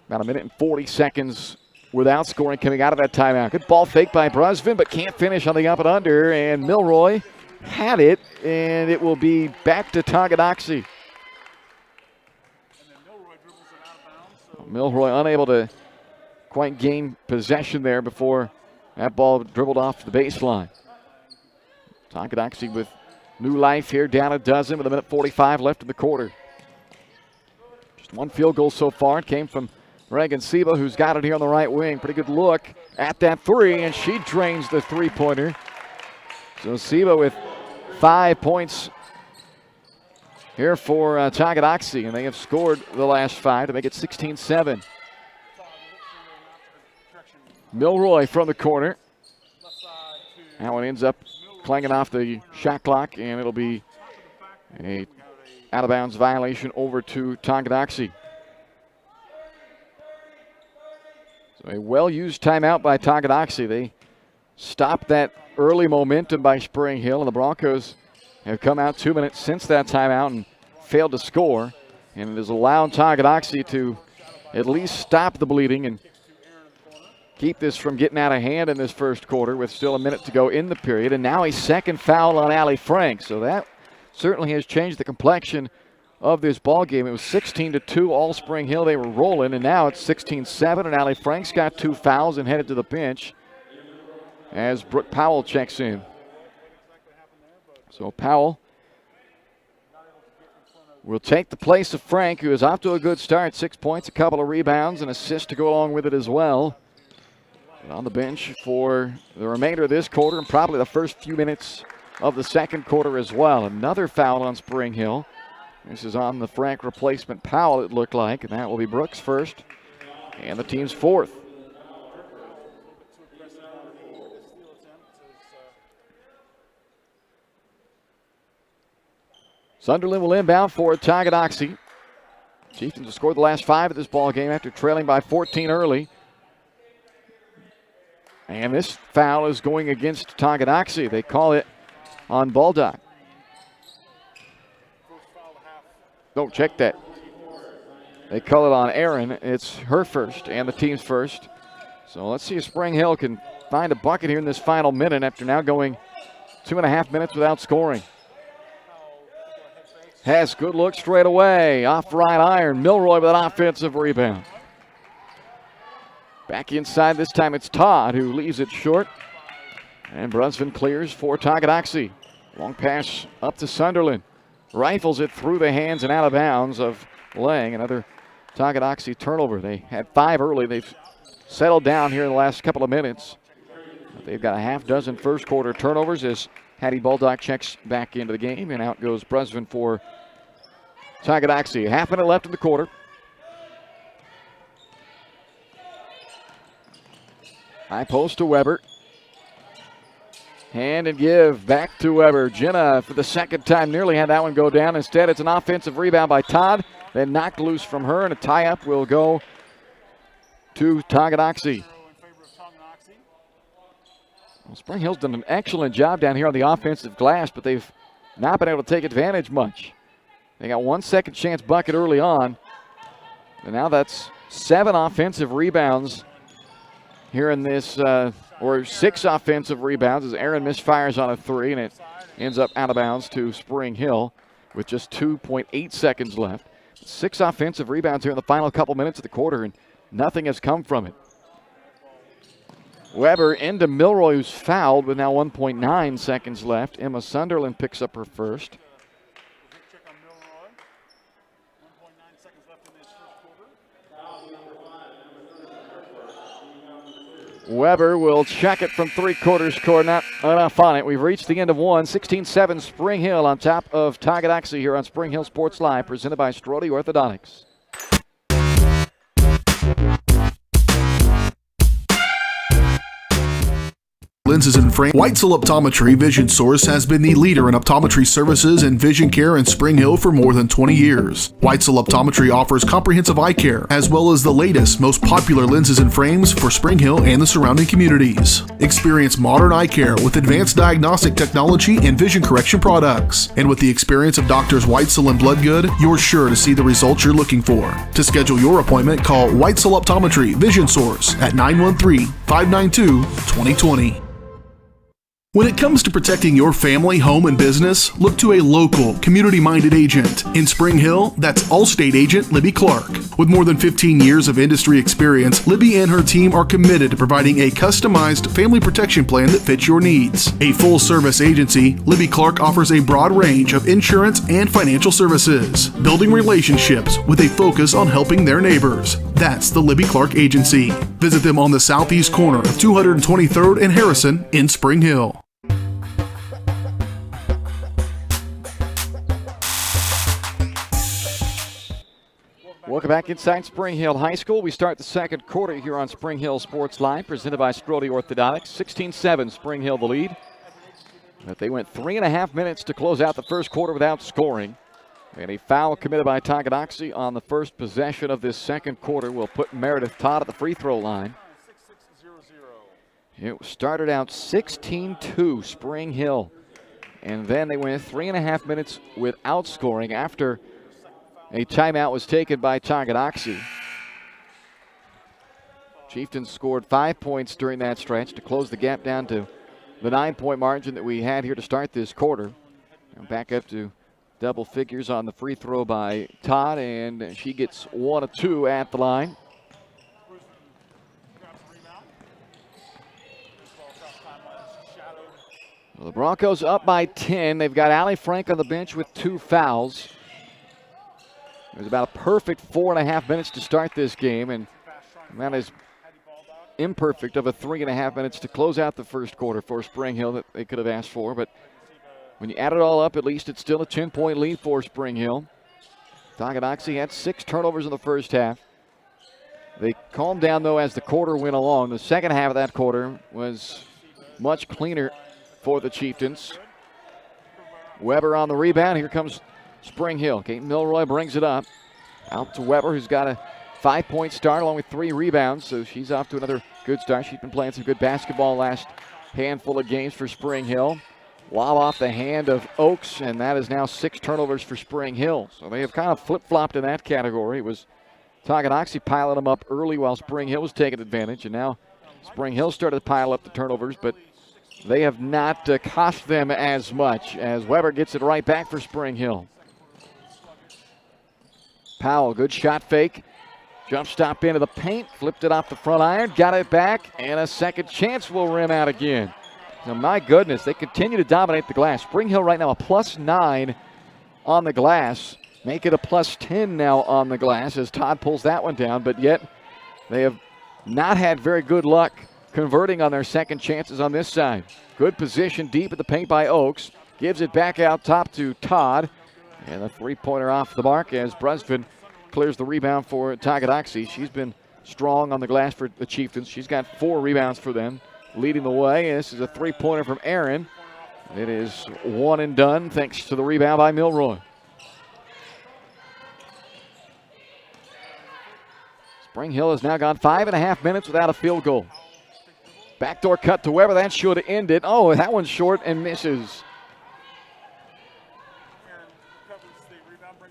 S3: about 1 minute and 40 seconds without scoring coming out of that timeout. Good ball fake by Brusvin, but can't finish on the up and under, and Milroy had it, and it will be back to Tonganoxie. Milroy unable to quite gain possession there before that ball dribbled off the baseline. Tonganoxie with new life here, down a dozen with 1:45 left in the quarter. Just 1 field goal so far. It came from Reagan Seba, who's got it here on the right wing. Pretty good look at that 3, and she drains the 3-pointer. So Seba with 5 points here for Tonganoxie, and they have scored the last 5 to make it 16-7. Milroy from the corner. That one ends up clanging off the shot clock, and it'll be a out-of-bounds violation over to Tonganoxie. So A well-used timeout by Tonganoxie. They stopped that early momentum by Spring Hill, and the Broncos have come out 2 minutes since that timeout and failed to score. And it has allowed Tonganoxie to at least stop the bleeding and keep this from getting out of hand in this first quarter with still a minute to go in the period. And now a second foul on Allie Frank. So that certainly has changed the complexion of this ball game. It was 16-2 all Spring Hill. They were rolling, and now it's 16-7, and Allie Frank's got 2 fouls and headed to the bench as Brooke Powell checks in. So Powell will take the place of Frank, who is off to a good start. 6 points, a couple of rebounds, and assists to go along with it as well. And on the bench for the remainder of this quarter and probably the first few minutes of the second quarter as well. Another foul on Spring Hill. This is on the Frank replacement, Powell, it looked like, and that will be Brooks' first and the team's fourth. Sunderland will inbound for Tonganoxie. Chieftains have scored the last 5 of this ball game after trailing by 14 early. And this foul is going against Tonganoxie. They call it on Baldock. Don't check that. They call it on Aaron. It's her first and the team's first. So let's see if Spring Hill can find a bucket here in this final minute after now going 2.5 minutes without scoring. Has good look straight away. Off right iron. Milroy with an offensive rebound. Back inside, this time it's Todd who leaves it short. And Brunsvin clears for Tonganoxie. Long pass up to Sunderland. Rifles it through the hands and out of bounds of Lang. Another Tonganoxie turnover. They had 5 early. They've settled down here in the last couple of minutes. They've got a half dozen first quarter turnovers as Hattie Baldock checks back into the game, and out goes Brunsvin for Tonganoxie. Half minute left in the quarter. High post to Weber. Hand and give back to Weber. Jenna for the second time nearly had that one go down. Instead, it's an offensive rebound by Todd. Then knocked loose from her, and a tie-up will go to Tonganoxie. Well, Spring Hill's done an excellent job down here on the offensive glass, but they've not been able to take advantage much. They got 1 second chance bucket early on. And now that's 7 offensive rebounds here in this, or 6 offensive rebounds as Aaron misfires on a 3, and it ends up out of bounds to Spring Hill with just 2.8 seconds left. 6 offensive rebounds here in the final couple minutes of the quarter, and nothing has come from it. Weber into Milroy, who's fouled with now 1.9 seconds left. Emma Sunderland picks up her first. Weber will check it from 3/4 court. Not enough on it. We've reached the end of one. 16-7 Spring Hill on top of Tonganoxie here on Spring Hill Sports Live, presented by Strode Orthodontics.
S1: Lenses and frame. Weitzel Optometry Vision Source has been the leader in optometry services and vision care in Spring Hill for more than 20 years. Weitzel Optometry offers comprehensive eye care, as well as the latest, most popular lenses and frames for Spring Hill and the surrounding communities. Experience modern eye care with advanced diagnostic technology and vision correction products. And with the experience of Doctors Weitzel and Bloodgood, you're sure to see the results you're looking for. To schedule your appointment, call Weitzel Optometry Vision Source at 913-592-2020. When it comes to protecting your family, home, and business, look to a local, community-minded agent. In Spring Hill, that's Allstate agent Libby Clark. With more than 15 years of industry experience, Libby and her team are committed to providing a customized family protection plan that fits your needs. A full-service agency, Libby Clark offers a broad range of insurance and financial services, building relationships with a focus on helping their neighbors. That's the Libby Clark Agency. Visit them on the southeast corner of 223rd and Harrison in Spring Hill.
S3: Welcome back inside Spring Hill High School. We start the second quarter here on Spring Hill Sports Live, presented by Strode Orthodontics. 16-7, Spring Hill the lead. But they went 3.5 minutes to close out the first quarter without scoring. And a foul committed by Tonganoxie on the first possession of this second quarter will put Meredith Todd at the free throw line. It started out 16-2 Spring Hill. And then they went 3.5 minutes without scoring after a timeout was taken by Tonganoxie. Chieftains scored 5 points during that stretch to close the gap down to the 9-point margin that we had here to start this quarter. And back up to double figures on the free throw by Todd, and she gets 1 of 2 at the line. Well, the Broncos up by 10. They've got Allie Frank on the bench with 2 fouls. It was about a perfect 4.5 minutes to start this game, and that is imperfect of a 3.5 minutes to close out the first quarter for Spring Hill that they could have asked for. But when you add it all up, at least it's still a 10-point lead for Spring Hill. Tonganoxie had 6 turnovers in the first half. They calmed down, though, as the quarter went along. The second half of that quarter was much cleaner for the Chieftains. Weber on the rebound. Here comes Spring Hill. Kate Milroy brings it up. Out to Weber, who's got a 5-point start along with 3 rebounds, so she's off to another good start. She's been playing some good basketball last handful of games for Spring Hill. Lob off the hand of Oaks, and that is now 6 turnovers for Spring Hill. So they have kind of flip-flopped in that category. It was Tonganoxie piling them up early while Spring Hill was taking advantage, and now Spring Hill started to pile up the turnovers, but they have not cost them as much as Weber gets it right back for Spring Hill. Powell, good shot fake. Jump stop into the paint, flipped it off the front iron, got it back, and a second chance will rim out again. Now, my goodness, they continue to dominate the glass. Spring Hill right now a +9 on the glass. Make it a +10 now on the glass as Todd pulls that one down, but yet they have not had very good luck converting on their second chances on this side. Good position deep at the paint by Oaks. Gives it back out top to Todd. And a 3-pointer off the mark as Brusvin clears the rebound for Tonganoxie. She's been strong on the glass for the Chieftains. She's got 4 rebounds for them. Leading the way, this is a 3-pointer from Aaron. It is 1 and done thanks to the rebound by Milroy. Spring Hill has now gone 5.5 minutes without a field goal. Backdoor cut to Weber. That should end it. Oh, that one's short and misses.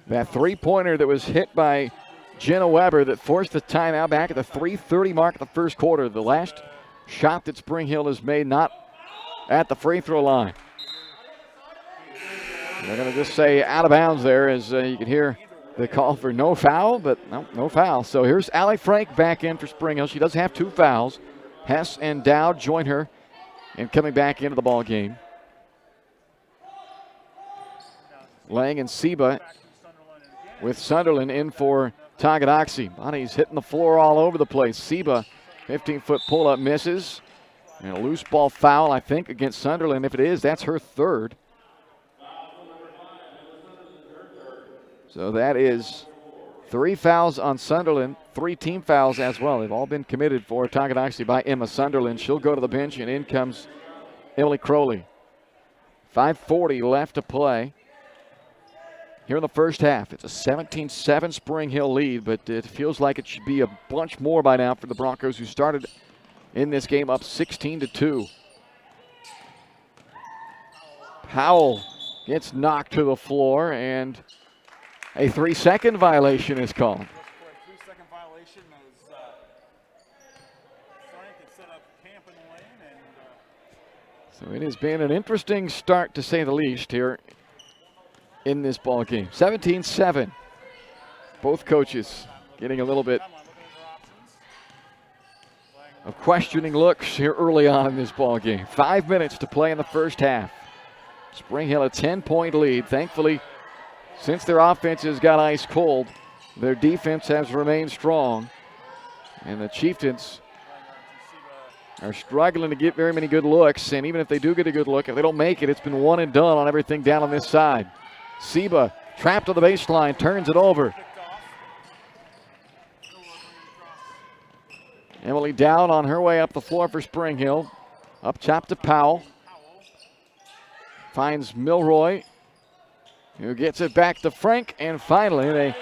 S3: That 3-pointer that was hit by Jenna Weber that forced the timeout back at the 3:30 mark of the first quarter. The last shot that Spring Hill has made, not at the free throw line. They're going to just say out of bounds there as you can hear the call for no foul, but no foul. So here's Allie Frank back in for Spring Hill. She does have 2 fouls. Hess and Dowd join her in coming back into the ball game. Lang and Seba with Sunderland in for Tonganoxie. Bonnie's hitting the floor all over the place. Seba, 15-foot pull-up misses. And a loose ball foul, I think, against Sunderland. If it is, that's her 3rd. So that is 3 fouls on Sunderland, 3 team fouls as well. They've all been committed for Tonganoxie by Emma Sunderland. She'll go to the bench, and in comes Emily Crowley. 5:40 left to play here in the first half. It's a 17-7 Spring Hill lead, but it feels like it should be a bunch more by now for the Broncos, who started in this game up 16-2. Powell gets knocked to the floor, and a 3-second violation is called. So it has been an interesting start, to say the least, here in this ball game. 17-7. Both coaches getting a little bit of questioning looks here early on in this ball game. 5 minutes to play in the first half. Spring Hill a 10-point lead. Thankfully, since their offense has got ice cold, their defense has remained strong. And the Chieftains are struggling to get very many good looks. And even if they do get a good look, if they don't make it, it's been 1 and done on everything down on this side. Seba trapped on the baseline, turns it over. Emily Dowd on her way up the floor for Spring Hill. Up top to Powell. Finds Milroy, who gets it back to Frank. And finally, they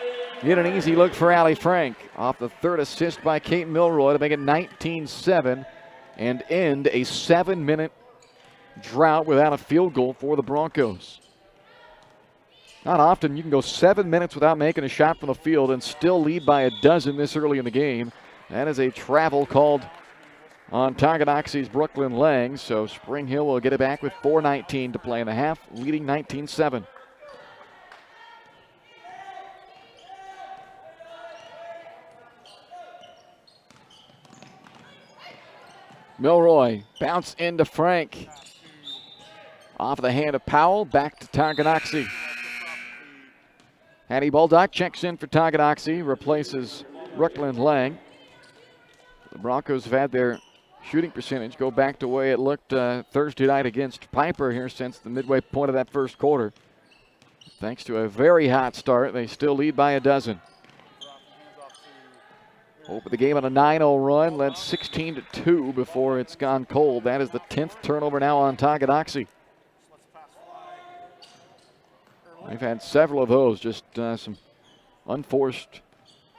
S3: get an easy look for Allie Frank off the 3rd assist by Kate Milroy to make it 19-7. and end a 7-minute drought without a field goal for the Broncos. Not often you can go 7 minutes without making a shot from the field and still lead by a dozen this early in the game. That is a travel called on Tonganoxie's Brooklyn Lang, so Spring Hill will get it back with 4:19 to play in the half, leading 19-7. Milroy, bounce into Frank. Off the hand of Powell, back to Tonganoxie. Hattie Baldock checks in for Tonganoxie, replaces Brooklyn Lang. The Broncos have had their shooting percentage go back to the way it looked Thursday night against Piper here since the midway point of that first quarter. Thanks to a very hot start, they still lead by a dozen. Open the game on a 9-0 run, led 16-2 before it's gone cold. That is the 10th turnover now on Tonganoxie. They've had several of those, just some unforced,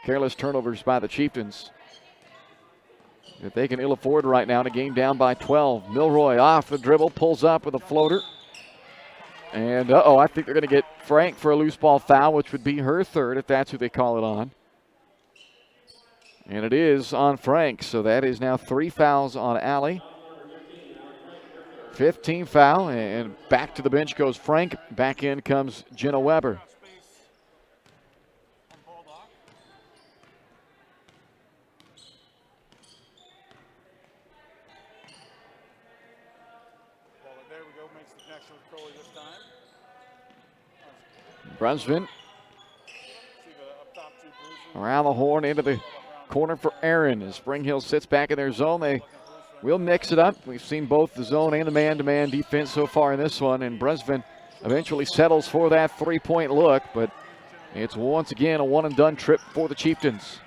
S3: careless turnovers by the Chieftains that they can ill afford right now in a game down by 12. Milroy off the dribble, pulls up with a floater. And, I think they're going to get Frank for a loose ball foul, which would be her third if that's who they call it on. And it is on Frank, so that is now 3 fouls on Allie. 15 foul, and back to the bench goes Frank. Back in comes Jenna Weber. Brunsvin around the horn into the corner for Aaron as Spring Hill sits back in their zone. They will mix it up. We've seen both the zone and the man-to-man defense so far in this one, and Brunsvin eventually settles for that three-point look, but it's once again a one-and-done trip for the Chieftains.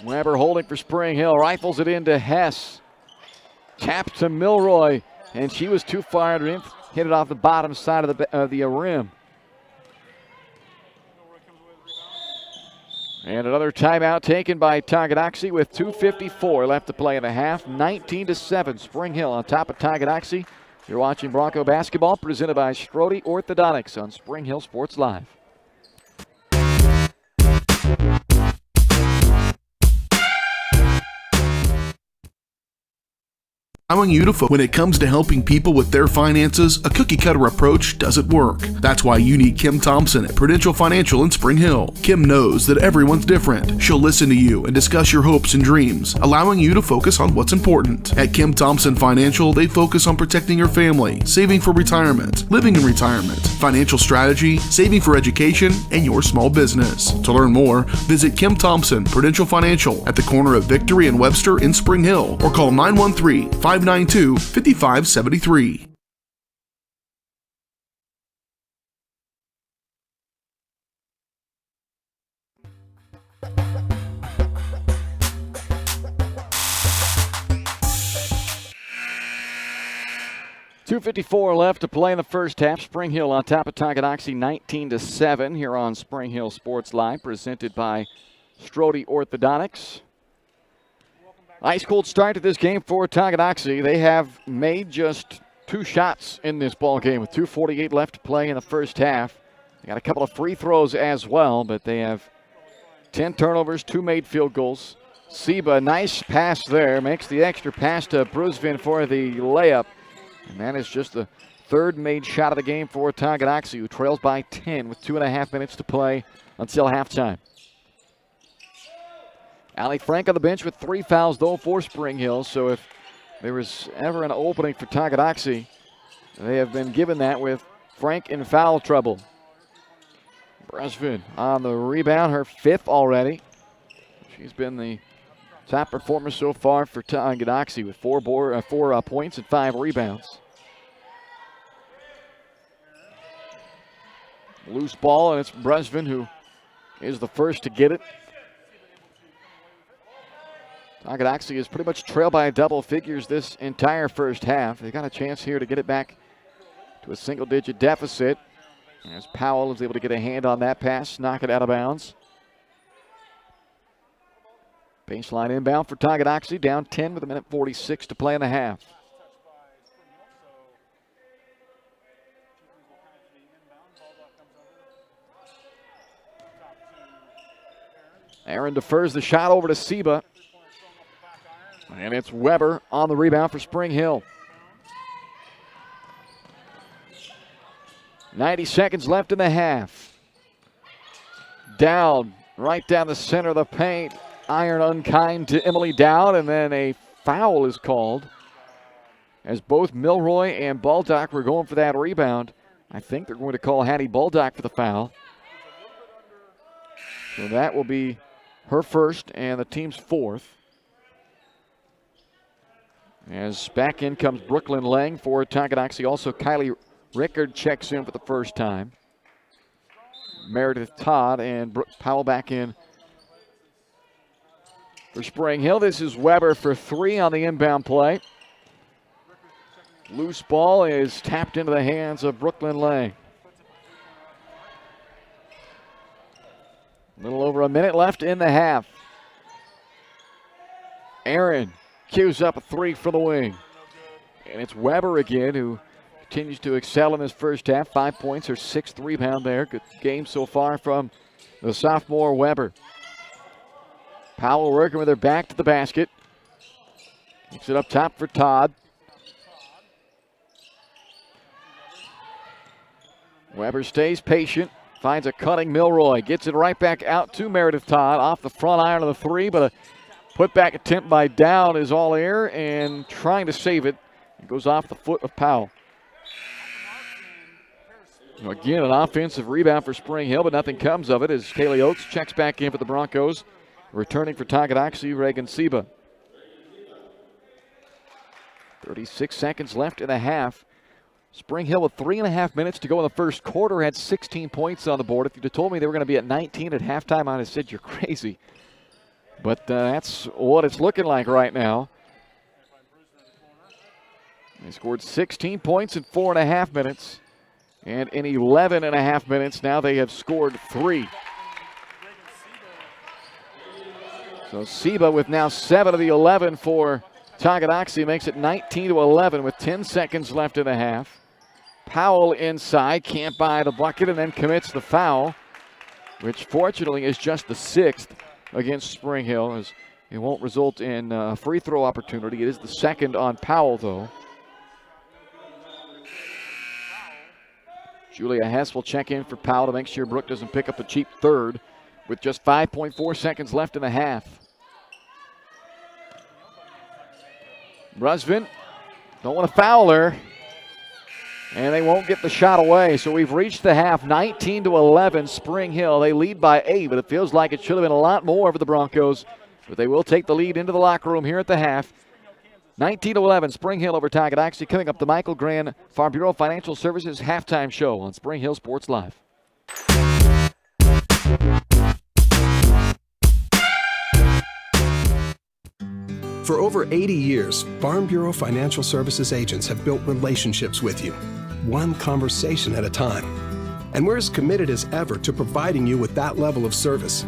S3: Weber holding for Spring Hill, rifles it into Hess. Tap to Milroy, and she was too far to hit it off the bottom side of the rim. And another timeout taken by Tonganoxie with 2:54 left to play in the half. 19-7, Spring Hill on top of Tonganoxie. You're watching Bronco basketball presented by Strode Orthodontics on Spring Hill Sports Live.
S1: Allowing you to when it comes to helping people with their finances, a cookie-cutter approach doesn't work. That's why you need Kim Thompson at Prudential Financial in Spring Hill. Kim knows that everyone's different. She'll listen to you and discuss your hopes and dreams, allowing you to focus on what's important. At Kim Thompson Financial, they focus on protecting your family, saving for retirement, living in retirement, financial strategy, saving for education, and your small business. To learn more, visit Kim Thompson Prudential Financial at the corner of Victory and Webster in Spring Hill, or call 913-592-5573.
S3: .254 left to play in the first half. Spring Hill on top of Tonganoxie 19-7 here on Spring Hill Sports Live, presented by Strode Orthodontics. Ice cold start to this game for Tonganoxie. They have made just 2 shots in this ball game with 2:48 left to play in the first half. They got a couple of free throws as well, but they have 10 turnovers, 2 made field goals. Seba, nice pass there, makes the extra pass to Brusvin for the layup. And that is just the 3rd made shot of the game for Tonganoxie, who trails by 10 with 2.5 minutes to play until halftime. Allie Frank on the bench with 3 fouls, though, for Spring Hill. So if there was ever an opening for Tonganoxie, they have been given that with Frank in foul trouble. Brusvin on the rebound, her 5th already. She's been the top performer so far for Tonganoxie with 4 points and 5 rebounds. Loose ball, and it's Brusvin who is the first to get it. Tonganoxie is pretty much trailed by double figures this entire first half. They got a chance here to get it back to a single-digit deficit, as Powell is able to get a hand on that pass, knock it out of bounds. Baseline inbound for Tonganoxie, down 10 with 1:46 to play in the half. Aaron defers the shot over to Seba. And it's Weber on the rebound for Spring Hill. 90 seconds left in the half. Dowd right down the center of the paint. Iron unkind to Emily Dowd, and then a foul is called as both Milroy and Baldock were going for that rebound. I think they're going to call Hattie Baldock for the foul. So that will be her first and the team's fourth. As back in comes Brooklyn Lang for Tonganoxie. Also Kylie Rickard checks in for the first time. Meredith Todd and Brooke Powell back in for Spring Hill. This is Weber for three on the inbound play. Loose ball is tapped into the hands of Brooklyn Lang. A little over a minute left in the half. Aaron cues up a three for the wing. And it's Weber again who continues to excel in this first half. 5 points, her sixth rebound there. Good game so far from the sophomore Weber. Powell working with her back to the basket. Kicks it up top for Todd. Weber stays patient. Finds a cutting Milroy. Gets it right back out to Meredith Todd. Off the front iron of the three, but a putback attempt by Dowd is all air and trying to save it. It goes off the foot of Powell. Again, an offensive rebound for Spring Hill, but nothing comes of it as Kaylee Oates checks back in for the Broncos. Returning for Tonganoxie, Reagan Seba. 36 seconds left in the half. Spring Hill with 3.5 minutes to go in the first quarter had 16 points on the board. If you'd have told me they were going to be at 19 at halftime, I'd have said you're crazy. But that's what it's looking like right now. They scored 16 points in 4.5 minutes. And in 11.5 minutes, now they have scored 3. So Seba with now 7 of the 11 for Tonganoxie makes it 19-11 with 10 seconds left in the half. Powell inside, can't buy the bucket, and then commits the foul, which fortunately is just the 6th against Spring Hill, as it won't result in a free throw opportunity. It is the 2nd on Powell, though. Julia Hess will check in for Powell to make sure Brooke doesn't pick up a cheap third with just 5.4 seconds left in the half. Rusvin, don't want to foul her. And they won't get the shot away. So we've reached the half, 19-11, Spring Hill. They lead by 8, but it feels like it should have been a lot more for the Broncos. But they will take the lead into the locker room here at the half. 19-11, Spring Hill over Tonganoxie. Coming up, the Michael Grand Farm Bureau Financial Services halftime show on Spring Hill Sports Live.
S5: For over 80 years, Farm Bureau Financial Services agents have built relationships with you, one conversation at a time. And we're as committed as ever to providing you with that level of service.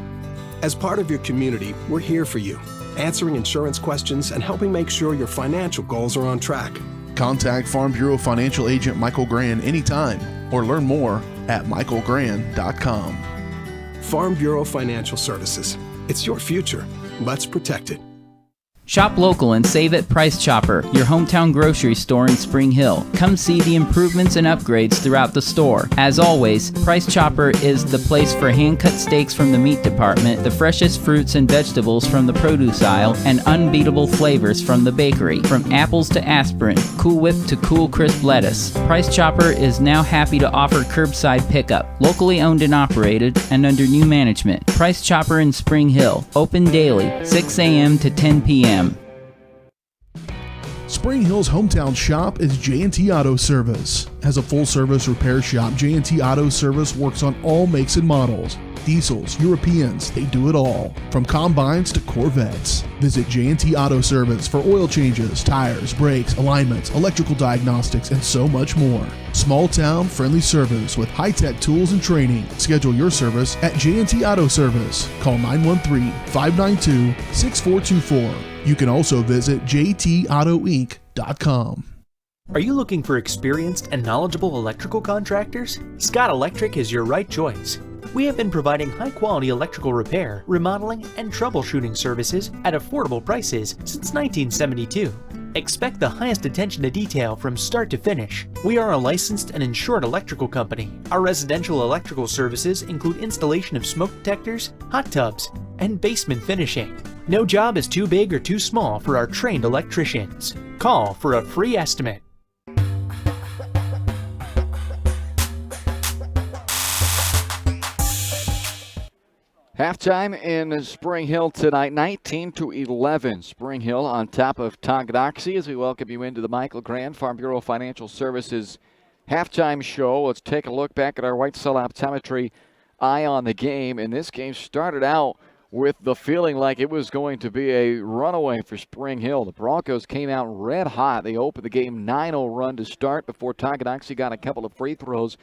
S5: As part of your community, we're here for you, answering insurance questions and helping make sure your financial goals are on track.
S1: Contact Farm Bureau Financial Agent Michael Grand anytime or learn more at michaelgrand.com.
S5: Farm Bureau Financial Services. It's your future. Let's protect it.
S9: Shop local and save at Price Chopper, your hometown grocery store in Spring Hill. Come see the improvements and upgrades throughout the store. As always, Price Chopper is the place for hand-cut steaks from the meat department, the freshest fruits and vegetables from the produce aisle, and unbeatable flavors from the bakery. From apples to aspirin, Cool Whip to Cool Crisp lettuce. Price Chopper is now happy to offer curbside pickup, locally owned and operated, and under new management. Price Chopper in Spring Hill, open daily, 6 a.m. to 10 p.m.
S1: Spring Hill's hometown shop is J&T Auto Service. As a full-service repair shop, J&T Auto Service works on all makes and models. diesels, Europeans, they do it all. From combines to Corvettes. Visit J&T Auto Service for oil changes, tires, brakes, alignments, electrical diagnostics, and so much more. Small town, friendly service with high-tech tools and training. Schedule your service at J&T Auto Service. Call 913-592-6424. You can also visit jtautoinc.com.
S14: Are you looking for experienced and knowledgeable electrical contractors? Scott Electric is your right choice. We have been providing high-quality electrical repair, remodeling, and troubleshooting services at affordable prices since 1972. Expect the highest attention to detail from start to finish. We are a licensed and insured electrical company. Our residential electrical services include installation of smoke detectors, hot tubs, and basement finishing. No job is too big or too small for our trained electricians. Call for a free estimate.
S3: Halftime in Spring Hill tonight, 19-11. Spring Hill on top of Tonganoxie as we welcome you into the Michael Grand Farm Bureau Financial Services halftime show. Let's take a look back at our White Cell Optometry eye on the game. And this game started out with the feeling like it was going to be a runaway for Spring Hill. The Broncos came out red hot. They opened the game 9-0 run to start before Tonganoxie got a couple of free throws.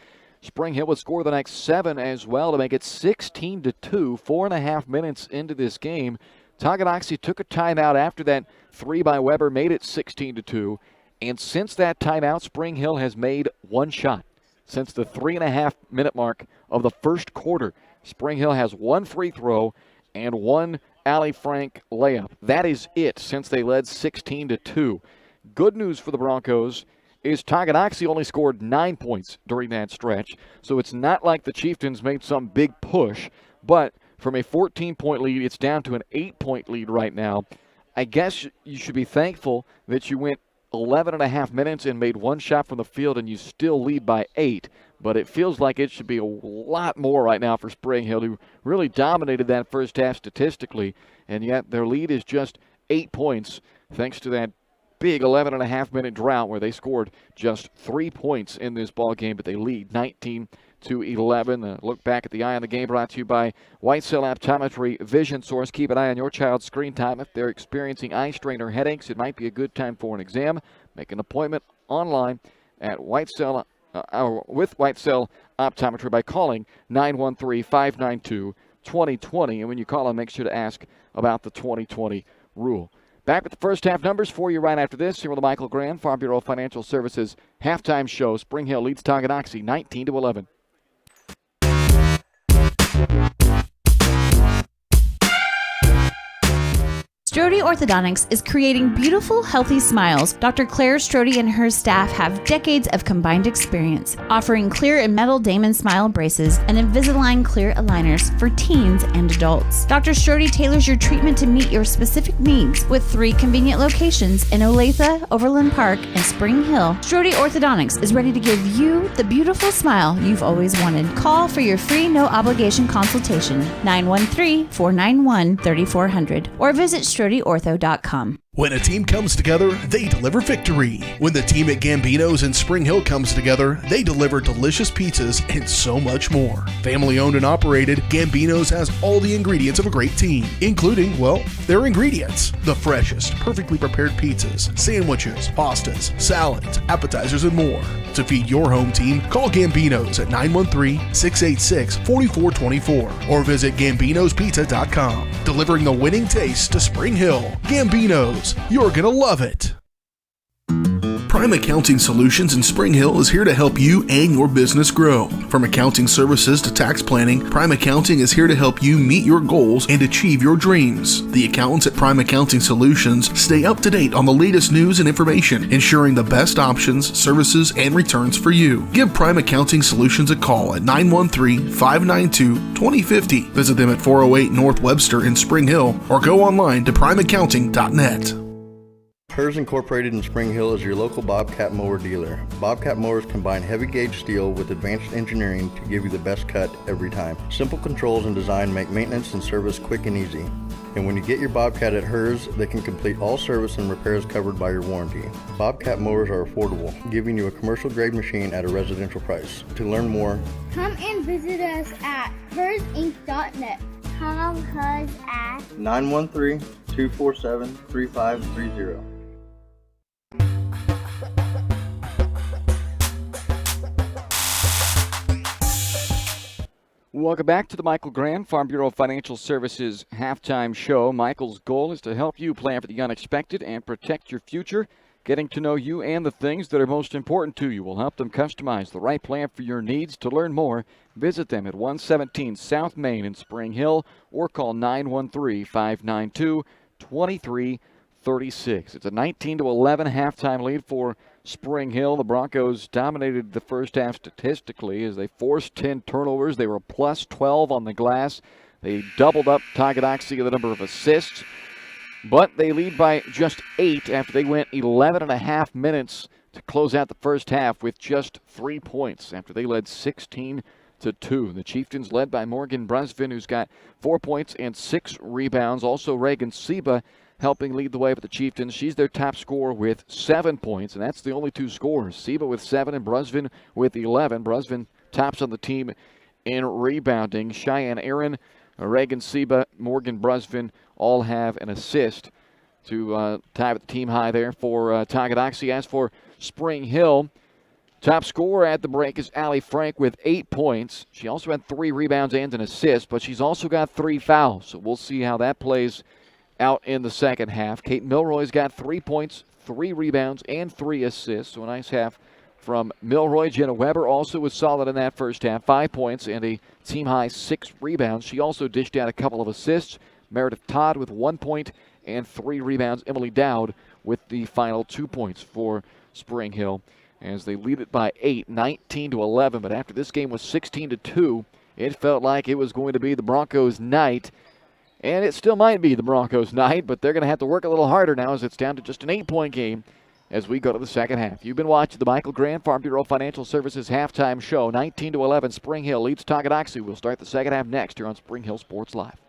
S3: Spring Hill would score the next 7 as well to make it 16-2, 4.5 minutes into this game. Tonganoxie took a timeout after that 3 by Weber, made it 16-2. And since that timeout, Spring Hill has made one shot. Since the 3.5 minute mark of the first quarter, Spring Hill has one free throw and one Ali Frank layup. That is it since they led 16-2. Good news for the Broncos is Tonganoxie only scored 9 points during that stretch. So it's not like the Chieftains made some big push, but from a 14-point lead, it's down to an 8-point lead right now. I guess you should be thankful that you went 11.5 minutes and made one shot from the field and you still lead by 8. But it feels like it should be a lot more right now for Spring Hill, who really dominated that first half statistically, and yet their lead is just 8 points thanks to that big 11.5 minute drought where they scored just 3 points in this ball game, but they lead 19-11. Look back at the eye on the game brought to you by White Cell Optometry Vision Source. Keep an eye on your child's screen time. If they're experiencing eye strain or headaches, it might be a good time for an exam. Make an appointment online at with White Cell Optometry by calling 913-592-2020. And when you call them, make sure to ask about the 2020 rule. Back with the first half numbers for you right after this. Here with the Michael Grand Farm Bureau Financial Services halftime show. Spring Hill leads Tonganoxie 19-11.
S4: Strode Orthodontics is creating beautiful, healthy smiles. Dr. Claire Strode and her staff have decades of combined experience, offering clear and metal Damon smile braces and Invisalign clear aligners for teens and adults. Dr. Strode tailors your treatment to meet your specific needs with 3 convenient locations in Olathe, Overland Park, and Spring Hill. Strode Orthodontics is ready to give you the beautiful smile you've always wanted. Call for your free no-obligation consultation, 913-491-3400, or visit StrodeOrtho.com.
S1: When a team comes together, they deliver victory. When the team at Gambino's in Spring Hill comes together, they deliver delicious pizzas and so much more. Family owned and operated, Gambino's has all the ingredients of a great team, including, well, their ingredients. The freshest, perfectly prepared pizzas, sandwiches, pastas, salads, appetizers, and more. To feed your home team, call Gambino's at 913-686-4424 or visit Gambino'sPizza.com. Delivering the winning taste to Spring Hill. Gambino's. You're going to love it. Prime Accounting Solutions in Spring Hill is here to help you and your business grow. From accounting services to tax planning, Prime Accounting is here to help you meet your goals and achieve your dreams. The accountants at Prime Accounting Solutions stay up to date on the latest news and information, ensuring the best options, services, and returns for you. Give Prime Accounting Solutions a call at 913-592-2050. Visit them at 408 North Webster in Spring Hill or go online to primeaccounting.net.
S2: Hers Incorporated in Spring Hill is your local Bobcat mower dealer. Bobcat mowers combine heavy gauge steel with advanced engineering to give you the best cut every time. Simple controls and design make maintenance and service quick and easy. And when you get your Bobcat at Hers, they can complete all service and repairs covered by your warranty. Bobcat mowers are affordable, giving you a commercial grade machine at a residential price. To learn more,
S6: come and visit us at hersinc.net. Call Hers at
S2: 913-247-3530.
S3: Welcome back to the Michael Grand Farm Bureau Financial Services halftime show. Michael's goal is to help you plan for the unexpected and protect your future. Getting to know you and the things that are most important to you will help them customize the right plan for your needs. To learn more, visit them at 117 South Main in Spring Hill or call 913-592-2336. It's a 19-11 halftime lead for Spring Hill. The Broncos dominated the first half statistically as they forced 10 turnovers. They were plus 12 on the glass. They doubled up Tonganoxie in the number of assists, but they lead by just 8 after they went 11 and a half minutes to close out the first half with just 3 points after they led 16-2. The Chieftains led by Morgan Brusvin, who's got 4 points and 6 rebounds. Also Reagan Seba helping lead the way for the Chieftains. She's their top scorer with 7 points, and that's the only 2 scorers. Seba with 7 and Brusvin with 11. Brusvin tops on the team in rebounding. Cheyenne Aaron, Reagan Seba, Morgan Brusvin all have an assist to tie with the team high there for Tonganoxie. As for Spring Hill, top scorer at the break is Allie Frank with 8 points. She also had 3 rebounds and an assist, but she's also got 3 fouls, so we'll see how that plays out in the second half. Kate Milroy's got 3 points, 3 rebounds, and 3 assists. So a nice half from Milroy. Jenna Weber also was solid in that first half. 5 points and a team-high 6 rebounds. She also dished out a couple of assists. Meredith Todd with 1 point and 3 rebounds. Emily Dowd with the final 2 points for Spring Hill as they lead it by 8, 19-11. But after this game was 16-2, it felt like it was going to be the Broncos' night. And it still might be the Broncos' night, but they're going to have to work a little harder now as it's down to just an 8-point game as we go to the second half. You've been watching the Michael Grand Farm Bureau Financial Services halftime show. 19-11, Spring Hill leads Tonganoxie. We'll start the second half next here on Spring Hill Sports Live.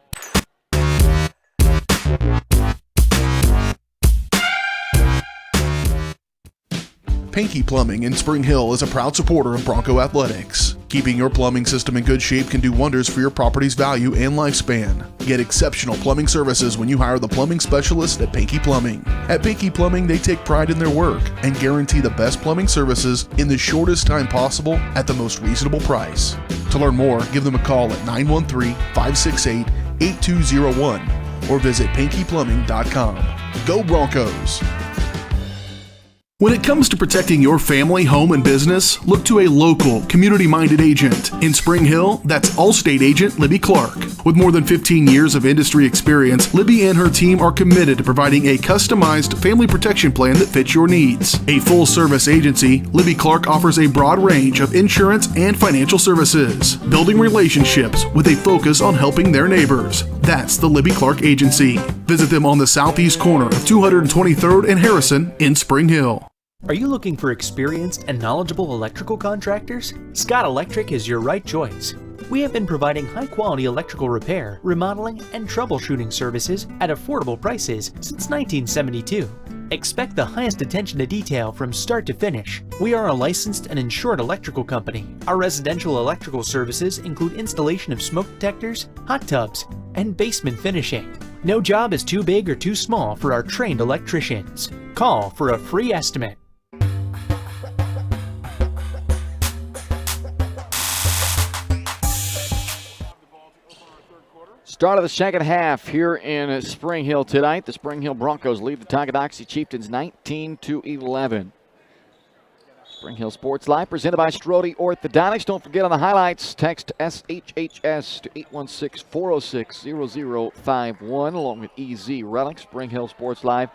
S1: Pinky Plumbing in Spring Hill is a proud supporter of Bronco Athletics. Keeping your plumbing system in good shape can do wonders for your property's value and lifespan. Get exceptional plumbing services when you hire the plumbing specialist at Pinky Plumbing. At Pinky Plumbing, they take pride in their work and guarantee the best plumbing services in the shortest time possible at the most reasonable price. To learn more, give them a call at 913-568-8201 or visit pinkyplumbing.com. Go Broncos! When it comes to protecting your family, home, and business, look to a local, community-minded agent. In Spring Hill, that's Allstate agent Libby Clark. With more than 15 years of industry experience, Libby and her team are committed to providing a customized family protection plan that fits your needs. A full-service agency, Libby Clark offers a broad range of insurance and financial services, building relationships with a focus on helping their neighbors. That's the Libby Clark Agency. Visit them on the southeast corner of 223rd and Harrison in Spring Hill.
S14: Are you looking for experienced and knowledgeable electrical contractors? Scott Electric is your right choice. We have been providing high-quality electrical repair, remodeling, and troubleshooting services at affordable prices since 1972. Expect the highest attention to detail from start to finish. We are a licensed and insured electrical company. Our residential electrical services include installation of smoke detectors, hot tubs, and basement finishing. No job is too big or too small for our trained electricians. Call for a free estimate.
S3: Start of the second half here in Spring Hill tonight. The Spring Hill Broncos lead the Tonganoxie Chieftains 19-11. Spring Hill Sports Live presented by Strode Orthodontics. Don't forget on the highlights, text SHHS to 816-406-0051 along with EZ Relic. Spring Hill Sports Live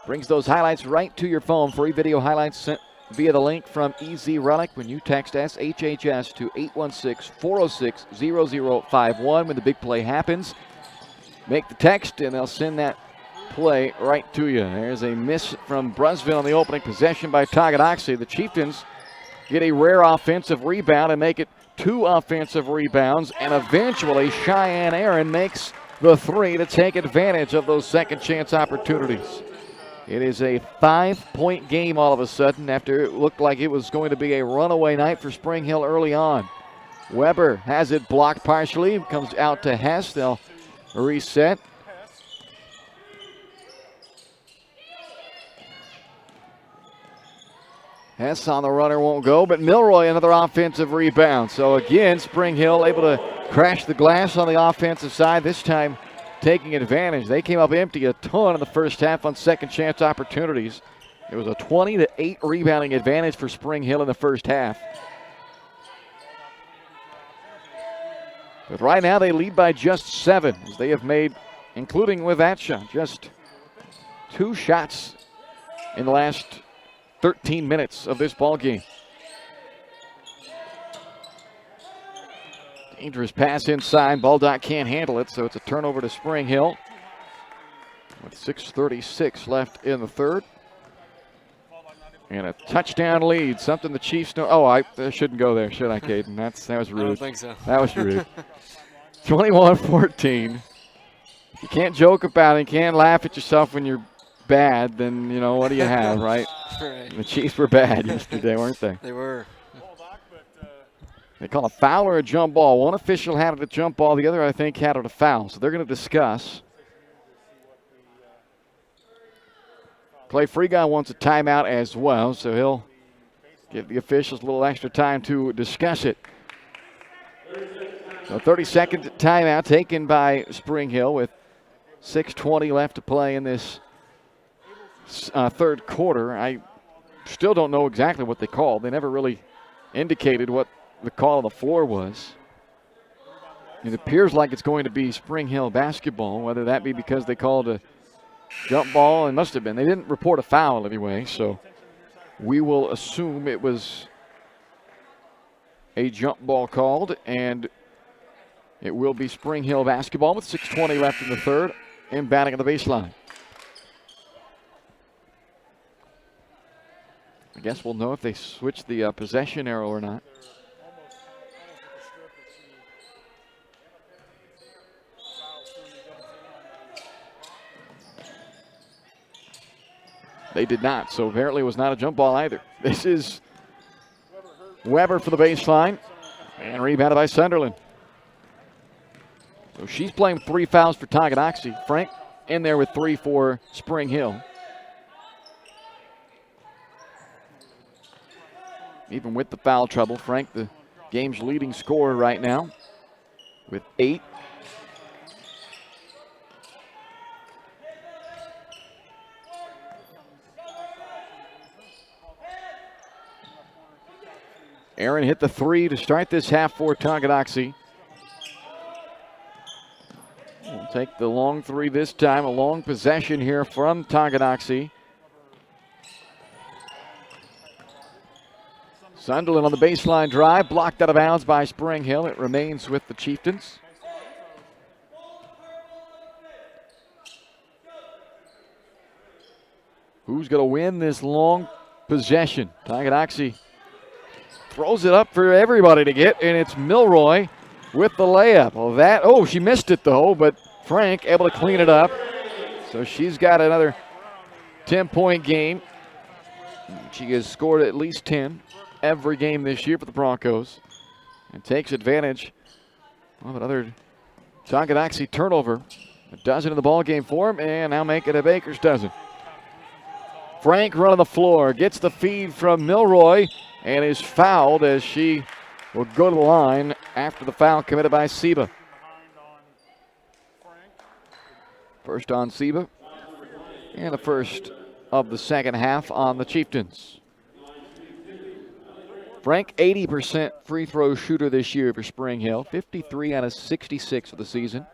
S3: brings those highlights right to your phone. Free video highlights sent via the link from EZ Relic when you text SHHS to 816-406-0051. When the big play happens, make the text and they'll send that play right to you. There's a miss from Brunsville on the opening possession by Tonganoxie. The Chieftains get a rare offensive rebound and make it 2 offensive rebounds, and eventually Cheyenne Aaron makes the 3 to take advantage of those second chance opportunities. It is a 5-point game all of a sudden after it looked like it was going to be a runaway night for Spring Hill early on. Weber has it blocked partially, comes out to Hess. They'll reset. Hess on the runner won't go, but Milroy another offensive rebound. So again, Spring Hill able to crash the glass on the offensive side, this time taking advantage. They came up empty a ton in the first half on second chance opportunities. It was a 20-8 rebounding advantage for Spring Hill in the first half. But right now they lead by just 7, as they have made, including with that shot, just 2 shots in the last 13 minutes of this ball game. Dangerous pass inside. Baldock can't handle it, so it's a turnover to Spring Hill with 6:36 left in the third. And a touchdown lead, something the Chiefs know. Oh, I shouldn't go there, should I, Caden? That was rude.
S15: I don't think so.
S3: That was rude. 21-14. You can't joke about it. You can't laugh at yourself when you're bad, then, you know, what do you have, right?
S15: Right.
S3: The Chiefs were bad yesterday, weren't they?
S15: They were.
S3: They call a foul or a jump ball. One official had it a jump ball. The other, I think, had it a foul. So they're going to discuss. Clay Freegon wants a timeout as well, so he'll give the officials a little extra time to discuss it. So 30-second timeout taken by Spring Hill with 6:20 left to play in this third quarter. I still don't know exactly what they called. They never really indicated what the call on the floor was. It appears like it's going to be Spring Hill basketball, whether that be because they called a jump ball. It must have been. They didn't report a foul anyway, so we will assume it was a jump ball called, and it will be Spring Hill basketball with 6:20 left in the third, inbounding on the baseline. I guess we'll know if they switch the possession arrow or not. They did not, so apparently it was not a jump ball either. This is Weber for the baseline, and rebounded by Sunderland. So she's playing 3 fouls for Tonganoxie. Frank in there with 3 for Spring Hill. Even with the foul trouble, Frank, the game's leading scorer right now with 8. Aaron hit the 3 to start this half for Tonganoxie. We'll take the long 3 this time. A long possession here from Tonganoxie. Sunderland on the baseline drive, blocked out of bounds by Spring Hill. It remains with the Chieftains. Who's going to win this long possession? Tonganoxie throws it up for everybody to get, and it's Milroy with the layup. Well, she missed it though, but Frank able to clean it up. So she's got another 10-point game. She has scored at least 10 every game this year for the Broncos and takes advantage of another Tonganoxie turnover. A dozen in the ball game for him, and now make it a Baker's dozen. Frank running the floor, gets the feed from Milroy, and is fouled as she will go to the line after the foul committed by Seba. First on Seba, and the first of the second half on the Chieftains. Frank, 80% free throw shooter this year for Spring Hill, 53 out of 66 for the season.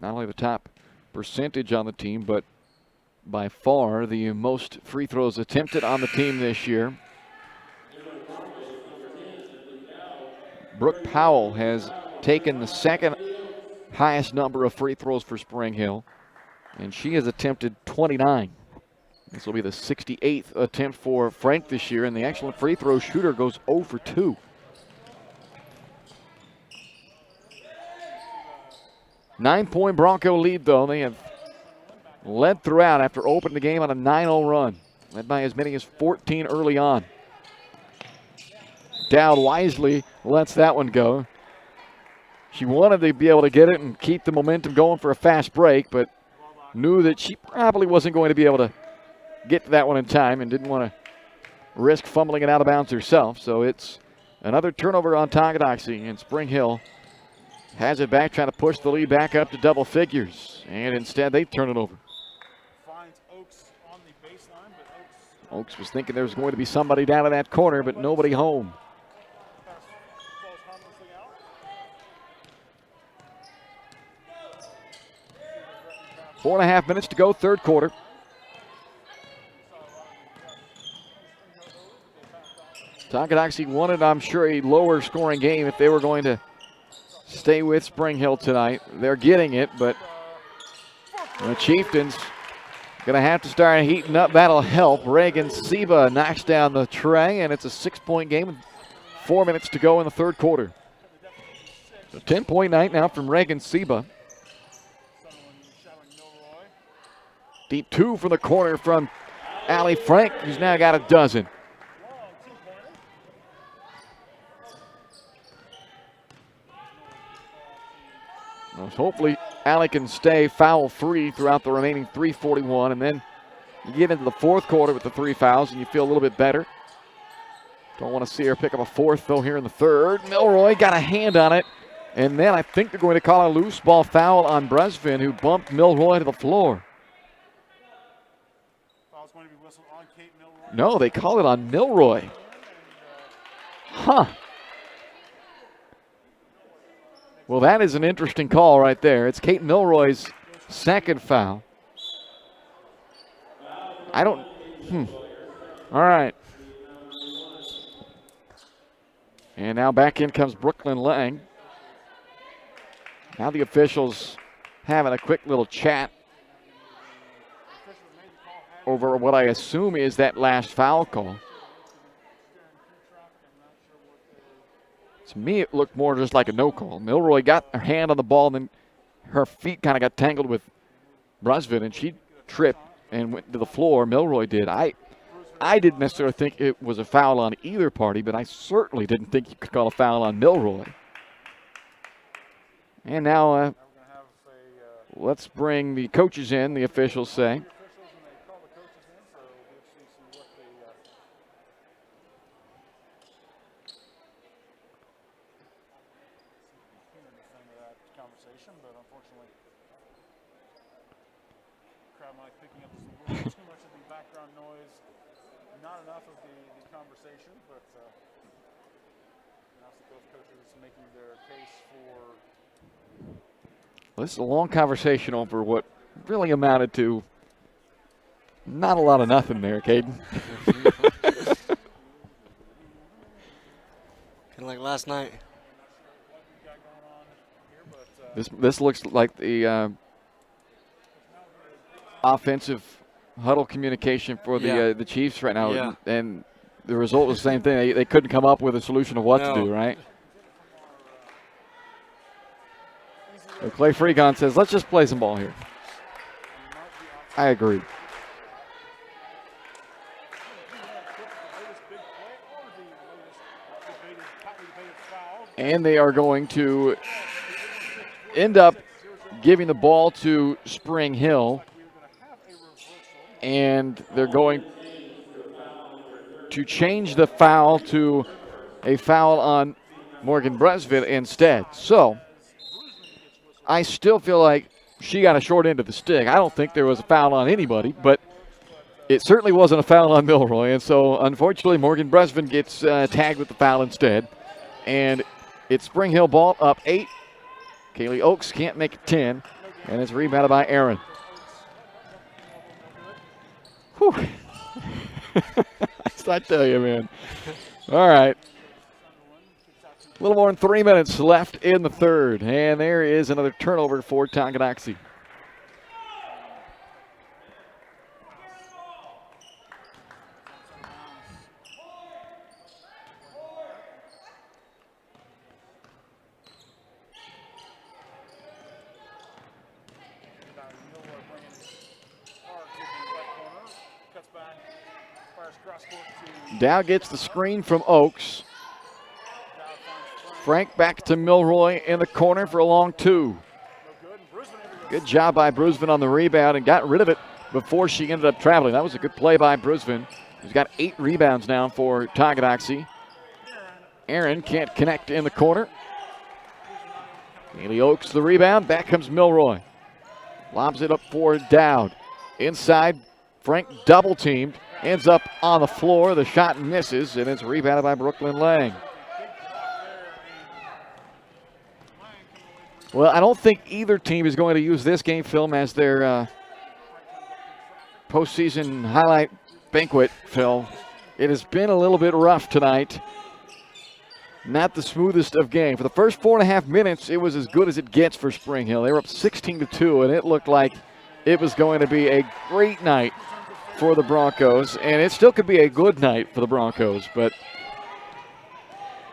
S3: Not only the top percentage on the team, but by far the most free throws attempted on the team this year. Brooke Powell has taken the second highest number of free throws for Spring Hill. and she has attempted 29. This will be the 68th attempt for Frank this year, and the excellent free throw shooter goes 0 for 2. Nine-point Bronco lead, though. They have led throughout after opening the game on a 9-0 run, led by as many as 14 early on. Dowd wisely lets that one go. She wanted to be able to get it and keep the momentum going for a fast break, but knew that she probably wasn't going to be able to get to that one in time and didn't want to risk fumbling it out of bounds herself. So it's another turnover on Tonganoxie, and Spring Hill has it back, trying to push the lead back up to double figures, and instead they turn it over. Oaks was thinking there was going to be somebody down in that corner, but nobody home. Four and a half minutes to go, third quarter. Tonganoxie wanted, I'm sure, a lower scoring game if they were going to stay with Spring Hill tonight. They're getting it, but the Chieftains going to have to start heating up. That'll help. Reagan Seba knocks down the tray, and it's a 6-point game with 4 minutes to go in the third quarter. So 10-point night now from Reagan Seba. Deep two from the corner from Allie Frank, who's now got a dozen. Well, hopefully Allie can stay foul-free throughout the remaining 3:41, and then you get into the fourth quarter with the 3 fouls, and you feel a little bit better. Don't want to see her pick up a fourth, though, here in the third. Milroy got a hand on it, and then I think they're going to call a loose ball foul on Bresvin, who bumped Milroy to the floor. No, they call it on Milroy. Huh. Well, that is an interesting call right there. It's Kate Milroy's second foul. I don't. All right. And now back in comes Brooklyn Lang. Now the officials having a quick little chat over what I assume is that last foul call. To me, it looked more just like a no call. Milroy got her hand on the ball, and then her feet kind of got tangled with Bresvin, and she tripped and went to the floor. Milroy did. I didn't necessarily think it was a foul on either party, but I certainly didn't think you could call a foul on Milroy. And now let's bring the coaches in, the officials say. This is a long conversation over what really amounted to not a lot of nothing there, Caden.
S15: Kind of like last night.
S3: This looks like the offensive huddle communication for the Chiefs right now, and the result was the same thing. They couldn't come up with a solution of what to do, right? So Clay Fregon says, let's just play some ball here. I agree. And they are going to end up giving the ball to Spring Hill. And they're going to change the foul to a foul on Morgan Bresvin instead. So I still feel like she got a short end of the stick. I don't think there was a foul on anybody, but it certainly wasn't a foul on Milroy. And so, unfortunately, Morgan Bresvin gets tagged with the foul instead. And it's Spring Hill ball up 8. Kaylee Oaks can't make it 10. And it's rebounded by Aaron. Whew. I tell you, man. All right. A little more than 3 minutes left in the third. And there is another turnover for Tonganoxie. Dow gets the screen from Oaks. Frank back to Milroy in the corner for a long 2. Good job by Brusvin on the rebound and got rid of it before she ended up traveling. That was a good play by Brusvin. He's got 8 rebounds now for Tonganoxie. Aaron can't connect in the corner. Haley Oaks the rebound. Back comes Milroy. Lobs it up for Dowd. Inside, Frank double teamed. Ends up on the floor. The shot misses, and it's rebounded by Brooklyn Lang. Well, I don't think either team is going to use this game film as their postseason highlight banquet, Phil. It has been a little bit rough tonight. Not the smoothest of games. For the first 4.5 minutes, it was as good as it gets for Spring Hill. They were up 16-2, and it looked like it was going to be a great night for the Broncos, and it still could be a good night for the Broncos, but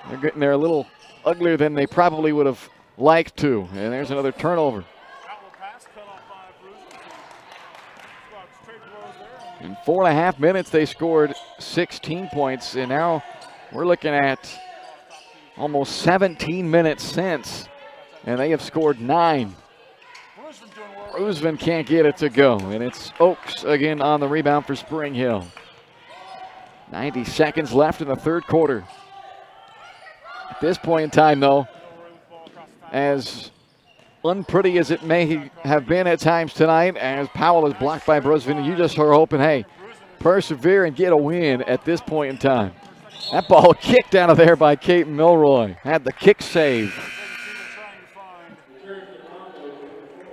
S3: they're getting there a little uglier than they probably would have liked to. And there's another turnover. In 4.5 minutes, they scored 16 points, and now we're looking at almost 17 minutes since, and they have scored 9. Brusvin can't get it to go, and it's Oaks again on the rebound for Spring Hill. 90 seconds left in the third quarter. At this point in time, though, as unpretty as it may have been at times tonight, as Powell is blocked by Brusvin, you just are hoping, hey, persevere and get a win at this point in time. That ball kicked out of there by Kate Milroy. Had the kick save.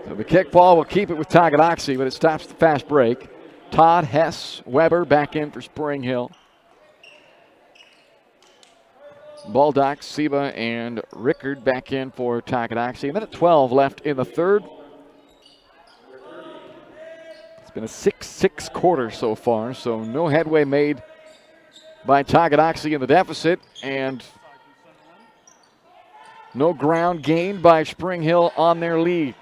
S3: So the kick ball will keep it with Tonganoxie, but it stops the fast break. Todd, Hess, Weber back in for Spring Hill. Baldock, Seba, and Rickard back in for Tonganoxie. A minute 12 left in the third. It's been a 6-6 quarter so far, so no headway made by Tonganoxie in the deficit, and no ground gained by Spring Hill on their lead.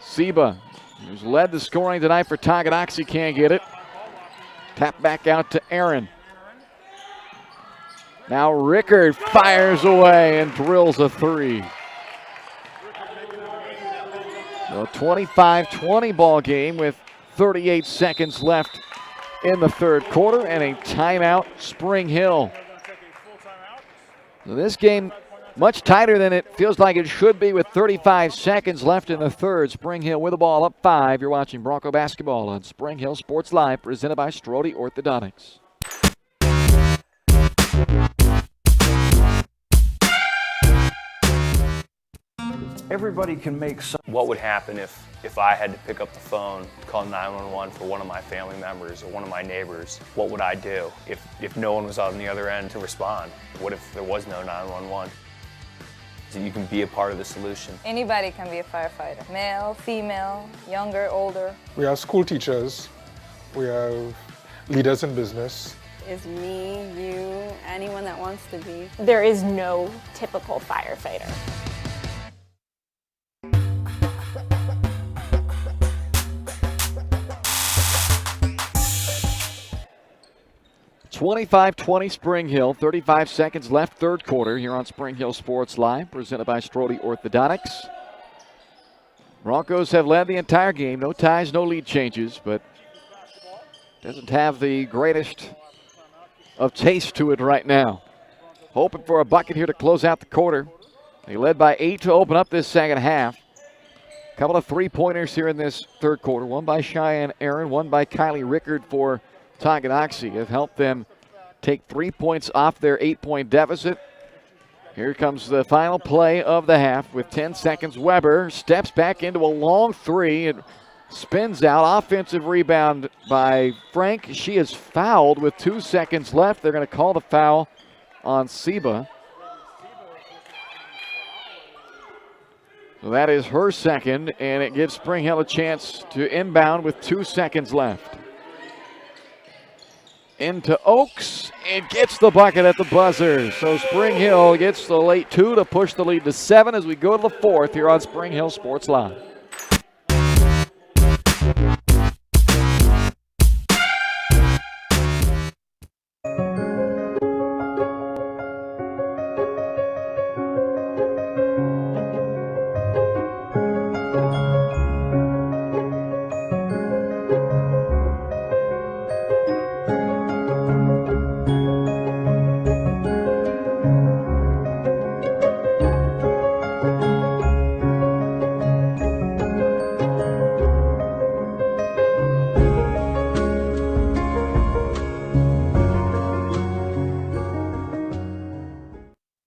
S3: Seba, who's led the scoring tonight for Tonganoxie, can't get it. Tap back out to Aaron. Now Rickard fires away and drills a 3. So 25-20 ball game with 38 seconds left in the third quarter and a timeout, Spring Hill. So this game much tighter than it feels like it should be with 35 seconds left in the third. Spring Hill with the ball up 5. You're watching Bronco basketball on Spring Hill Sports Live, presented by Strode Orthodontics.
S12: Everybody can make some.
S16: What would happen if I had to pick up the phone, call 911 for one of my family members or one of my neighbors? What would I do if no one was on the other end to respond? What if there was no 911? So you can be a part of the solution.
S17: Anybody can be a firefighter. Male, female, younger, older.
S18: We have school teachers. We have leaders in business.
S19: Is me, you, anyone that wants to be.
S20: There is no typical firefighter.
S3: 25-20 Spring Hill, 35 seconds left, third quarter here on Spring Hill Sports Live, presented by Strode Orthodontics. Broncos have led the entire game, no ties, no lead changes, but doesn't have the greatest of taste to it right now. Hoping for a bucket here to close out the quarter. They led by 8 to open up this second half. A couple of three-pointers here in this third quarter, one by Cheyenne Aaron, one by Kylie Rickard for Tonganoxie, have helped them take 3 points off their 8-point deficit. Here comes the final play of the half with 10 seconds. Weber steps back into a long 3 and spins out. Offensive rebound by Frank. She is fouled with 2 seconds left. They're going to call the foul on Seba. So that is her second, and it gives Spring Hill a chance to inbound with 2 seconds left. Into Oaks and gets the bucket at the buzzer. So Spring Hill gets the late 2 to push the lead to 7 as we go to the fourth here on Spring Hill Sports Live.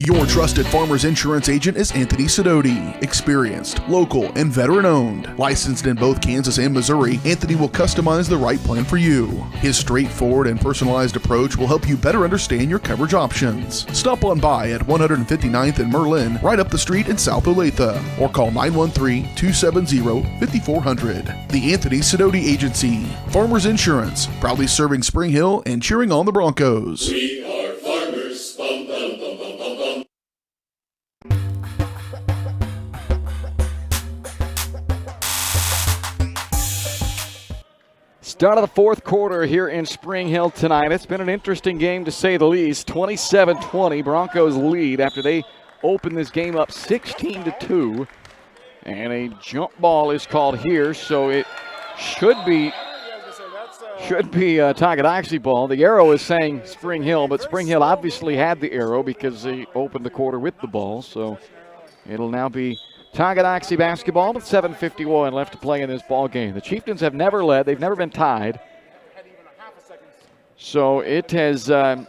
S1: Your trusted Farmers Insurance agent is Anthony Sidoti. Experienced, local, and veteran-owned. Licensed in both Kansas and Missouri, Anthony will customize the right plan for you. His straightforward and personalized approach will help you better understand your coverage options. Stop on by at 159th and Merlin, right up the street in South Olathe, or call 913-270-5400. The Anthony Sidoti Agency. Farmers Insurance, proudly serving Spring Hill and cheering on the Broncos.
S8: We are farmers. Bum, bum, bum, bum, bum, bum.
S3: Start of the fourth quarter here in Spring Hill tonight. It's been an interesting game to say the least. 27-20, Broncos lead after they opened this game up 16-2. And a jump ball is called here, so it should be a Tonganoxie ball. The arrow is saying Spring Hill, but Spring Hill obviously had the arrow because they opened the quarter with the ball. So it'll now be Tonganoxie basketball with 7:51 left to play in this ball game. The Chieftains have never led. They've never been tied. So it has been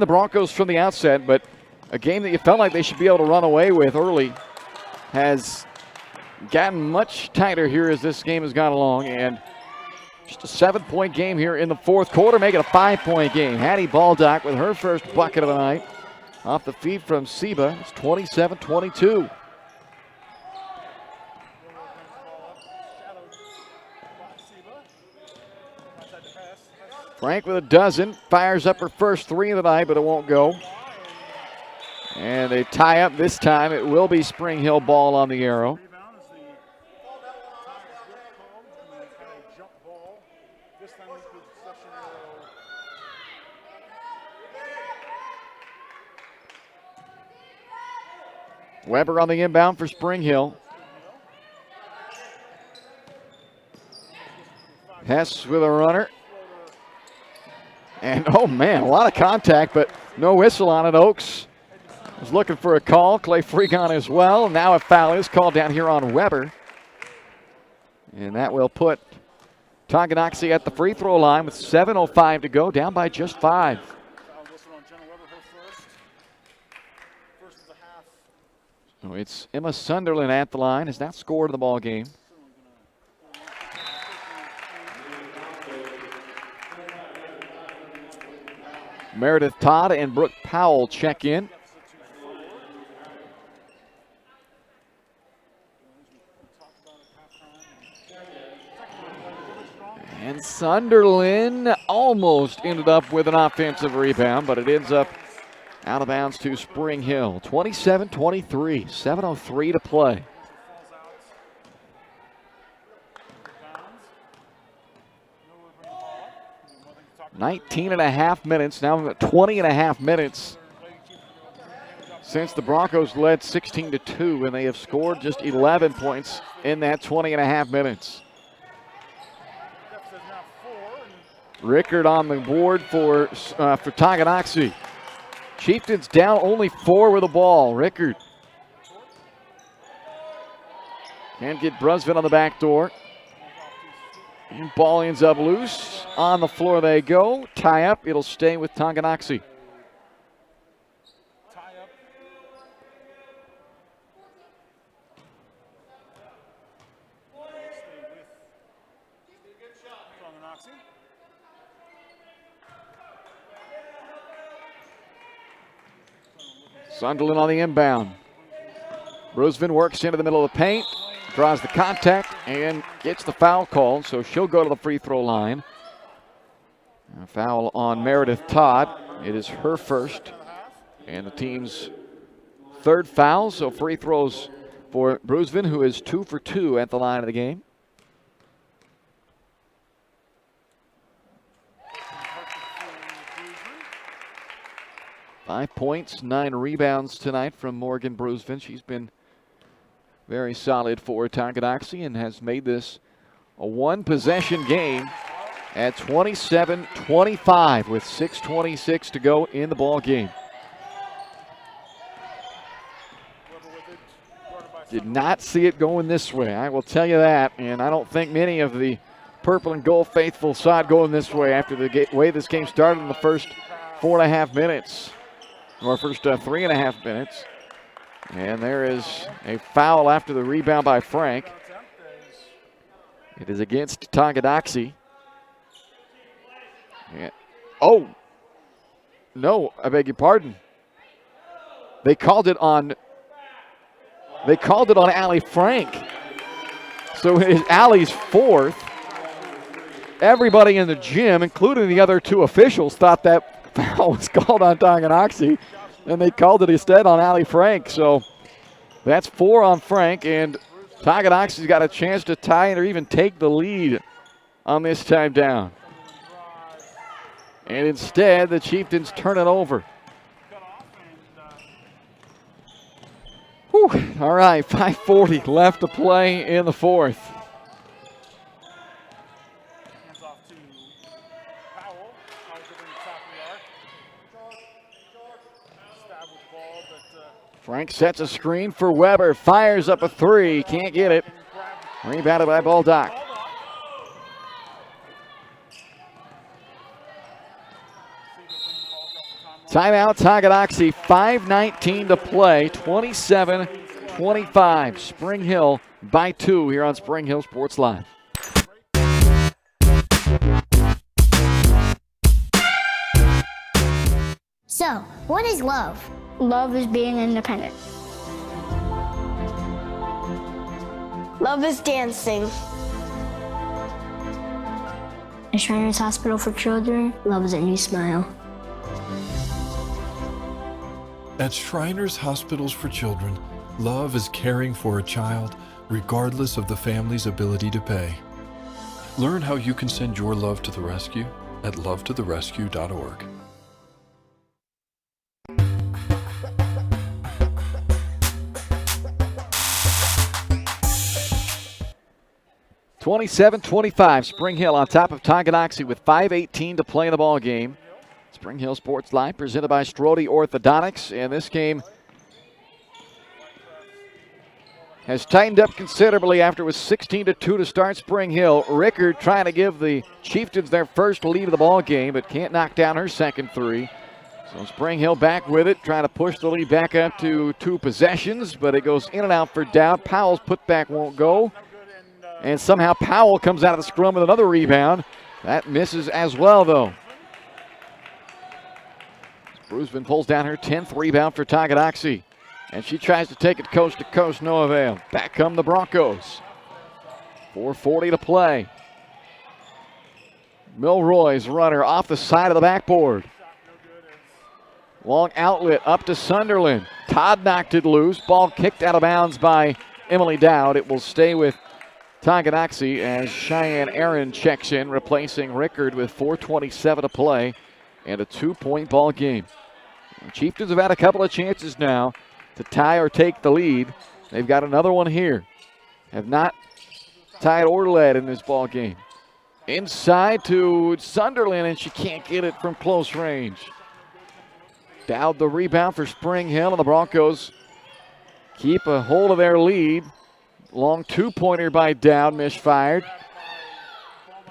S3: the Broncos from the outset, but a game that you felt like they should be able to run away with early has gotten much tighter here as this game has gone along. And just a 7-point game here in the fourth quarter, make it a 5-point game. Hattie Baldock with her first bucket of the night off the feed from Seba. It's 27-22. Frank with a dozen, fires up her first three of the night, but it won't go. And they tie up this time. It will be Spring Hill ball on the arrow. Weber on the inbound for Spring Hill. Hess with a runner. And, oh, man, a lot of contact, but no whistle on it. Oaks was looking for a call. Clay Freegon as well. Now a foul is called down here on Weber. And that will put Tonganoxie at the free throw line with 7:05 to go, down by just 5. So it's Emma Sunderland at the line, has not scored in the ball game. Meredith Todd and Brooke Powell check in. And Sunderland almost ended up with an offensive rebound, but it ends up out of bounds to Spring Hill. 27-23, 7:03 to play. Nineteen and a half minutes, now 20 and a half minutes since the Broncos led 16-2, and they have scored just 11 points in that 20 and a half minutes. Rickard on the board for Tonganoxie. Chieftains down only 4 with the ball. Rickard can't get Brusvin on the back door. And ball ends up loose. On the floor they go. Tie up. It'll stay with Tonganoxie. Sunderland on the inbound. Brusvin works into the middle of the paint, draws the contact, and gets the foul called, so she'll go to the free throw line. A foul on Meredith Todd. It is her first, and the team's third foul, so free throws for Brusvin, who is 2 for 2 at the line of the game. Five points, 9 rebounds tonight from Morgan Brusvin. She's been very solid for Tonganoxie and has made this a one-possession game at 27-25 with 6:26 to go in the ball game. Did not see it going this way, I will tell you that, and I don't think many of the purple and gold faithful saw it going this way after the way this game started in the first 4.5 minutes. or first 3.5 minutes. And there is a foul after the rebound by Frank. It is against Tonganoxie. Oh, no, I beg your pardon. They called it on Allie Frank. So it is Allie's fourth. Everybody in the gym, including the other two officials, thought that foul was called on Tonganoxie, and they called it instead on Allie Frank. So that's 4 on Frank, and Tonganoxie's got a chance to tie it or even take the lead on this time down. And instead, the Chieftains turn it over. Whew. All right, 5:40 left to play in the fourth. Frank sets a screen for Weber, fires up a 3, can't get it. Rebounded by Baldock. Timeout, Tonganoxie, 5:19 to play, 27-25. Spring Hill by 2 here on Spring Hill Sports Live.
S6: So, what is love? Love is being independent.
S10: Love is dancing.
S6: At Shriners Hospital for Children, love is a new smile.
S11: At Shriners Hospitals for Children, love is caring for a child regardless of the family's ability to pay. Learn how you can send your love to the rescue at lovetotherescue.org.
S3: (27-25). Spring Hill on top of Tonganoxie with 5:18 to play in the ball game. Spring Hill Sports Live presented by Strode Orthodontics, and this game has tightened up considerably after it was 16-2 to start Spring Hill. Rickard trying to give the Chieftains their first lead of the ball game, but can't knock down her second 3. So Spring Hill back with it, trying to push the lead back up to 2 possessions, but it goes in and out for Dowd. Powell's putback won't go. And somehow Powell comes out of the scrum with another rebound. That misses as well, though. Bruisman pulls down her 10th rebound for Tonganoxie. And she tries to take it coast to coast, no avail. Back come the Broncos. 4:40 to play. Milroy's runner off the side of the backboard. Long outlet up to Sunderland. Todd knocked it loose. Ball kicked out of bounds by Emily Dowd. It will stay with Tonganoxie as Cheyenne Aaron checks in, replacing Rickard with 4:27 to play and a 2-point ball game. The Chieftains have had a couple of chances now to tie or take the lead. They've got another one here. Have not tied or led in this ball game. Inside to Sunderland, and she can't get it from close range. Dowd the rebound for Spring Hill, and the Broncos keep a hold of their lead. Long 2-pointer by Dowd, misfired.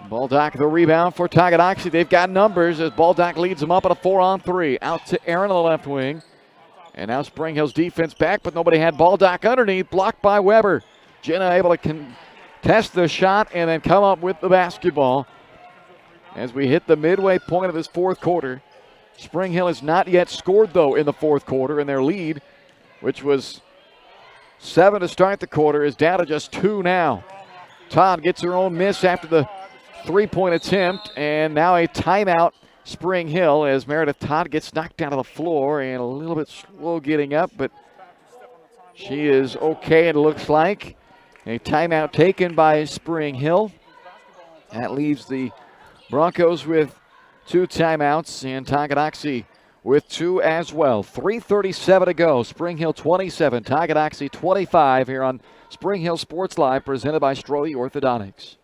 S3: Baldock the rebound for Tonganoxie. They've got numbers as Baldock leads them up at a 4-on-3. Out to Aaron on the left wing. And now Spring Hill's defense back, but nobody had Baldock underneath. Blocked by Weber. Jenna able to contest the shot and then come up with the basketball. As we hit the midway point of this fourth quarter. Spring Hill has not yet scored, though, in the fourth quarter, and their lead, which was 7 to start the quarter, is down to just 2 now. Todd gets her own miss after the 3-point attempt, and now a timeout, Spring Hill, as Meredith Todd gets knocked down to the floor and a little bit slow getting up, but she is okay, it looks like. A timeout taken by Spring Hill. That leaves the Broncos with 2 timeouts, and Tonganoxie with 2 as well. 3:37 to go. Spring Hill 27, Tonganoxie 25 here on Spring Hill Sports Live, presented by Strode Orthodontics.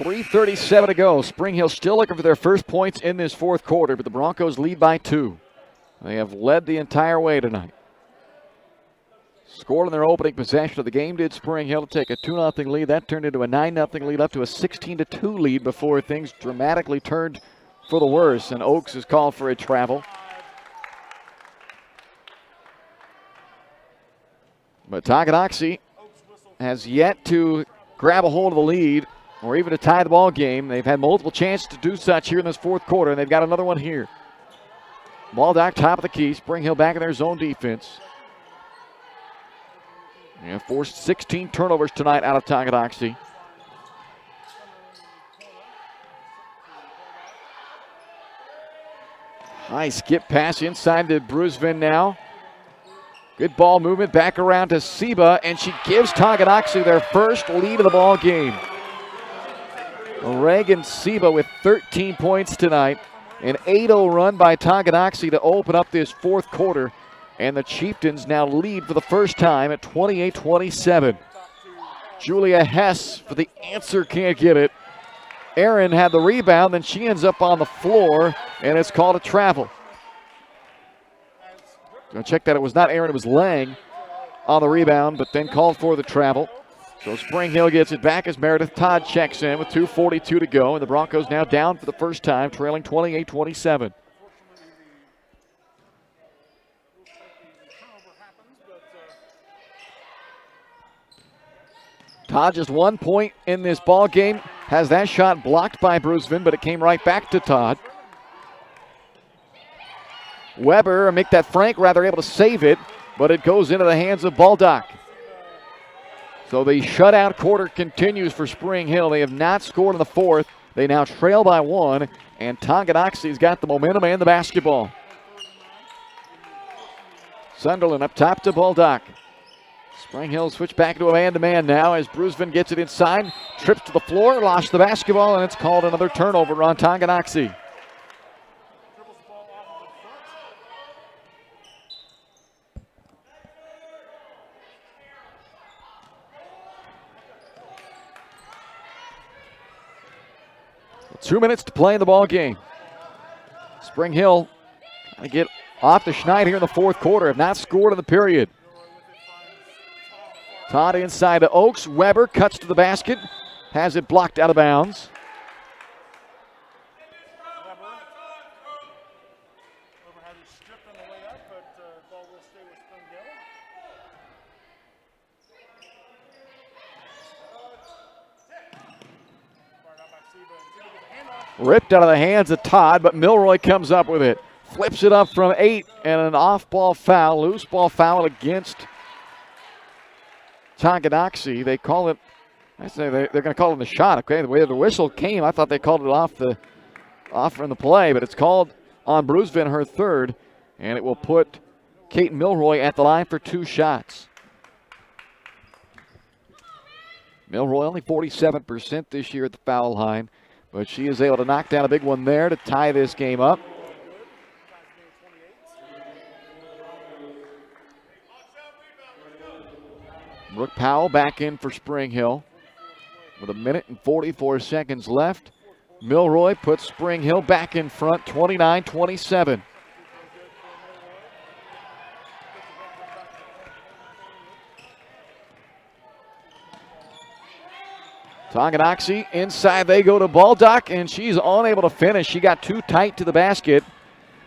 S3: 3:37 to go. Spring Hill still looking for their first points in this fourth quarter, but the Broncos lead by 2. They have led the entire way tonight. Scored in their opening possession of the game did Spring Hill to take a 2-0 lead. That turned into a 9-0 lead, up to a 16-2 lead before things dramatically turned for the worse, and Oaks is called for a travel. But Tonganoxie has yet to grab a hold of the lead or even to tie the ball game. They've had multiple chances to do such here in this fourth quarter, and they've got another one here. Baldock, top of the key. Spring Hill back in their zone defense. Yeah, forced 16 turnovers tonight out of Tonganoxie. High skip pass inside to Brusvin now. Good ball movement back around to Seba, and she gives Tonganoxie their first lead of the ball game. Reagan Seba with 13 points tonight. An 8-0 run by Tonganoxie to open up this fourth quarter. And the Chieftains now lead for the first time at 28-27. Julia Hess for the answer, can't get it. Aaron had the rebound, then she ends up on the floor, and it's called a travel. Gonna check that it was not Aaron, it was Lang on the rebound, but then called for the travel. So Spring Hill gets it back as Meredith Todd checks in with 2:42 to go, and the Broncos now down for the first time, trailing 28-27. Todd just 1 point in this ball game. Has that shot blocked by Brusvin, but it came right back to Todd. Weber, make that Frank rather able to save it, but it goes into the hands of Baldock. So the shutout quarter continues for Spring Hill. They have not scored in the fourth. They now trail by 1, and Tonganoxie's got the momentum and the basketball. Sunderland up top to Baldock. Spring Hill switch back to a man-to-man now as Brusvin gets it inside, trips to the floor, lost the basketball, and it's called another turnover on Tonganoxie. Two minutes to play in the ball game. Spring Hill trying to get off the schneid here in the fourth quarter. Have not scored in the period. Todd inside to Oaks. Weber cuts to the basket. Has it blocked out of bounds. Ripped out of the hands of Todd, but Milroy comes up with it. Flips it up from 8, and an off-ball foul, loose ball foul against Tonganoxie. They call it, I say they're going to call it the shot, okay? The way the whistle came, I thought they called it off from the play, but it's called on Brusvin, her third, and it will put Kate Milroy at the line for 2 shots. Milroy only 47% this year at the foul line, but she is able to knock down a big one there to tie this game up. Brooke Powell back in for Spring Hill with 1 minute and 44 seconds left. Milroy puts Spring Hill back in front, 29-27. Tonganoxie inside, they go to Baldock, and she's unable to finish. She got too tight to the basket.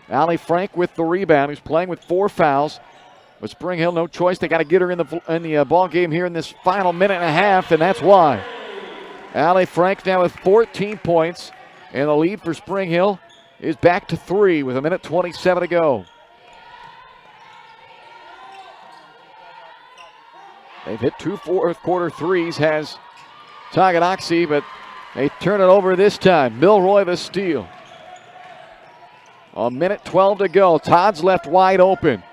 S3: Allie Frank with the rebound, who's playing with 4 fouls. But Spring Hill, no choice. They got to get her in the ball game here in this final minute and a half, and that's why. Allie Frank now with 14 points, and the lead for Spring Hill is back to 3 with 1 minute 27 to go. They've hit 2 fourth quarter threes, has Tonganoxie, but they turn it over this time. Milroy the steal. 1 minute 12 to go. Todd's left wide open.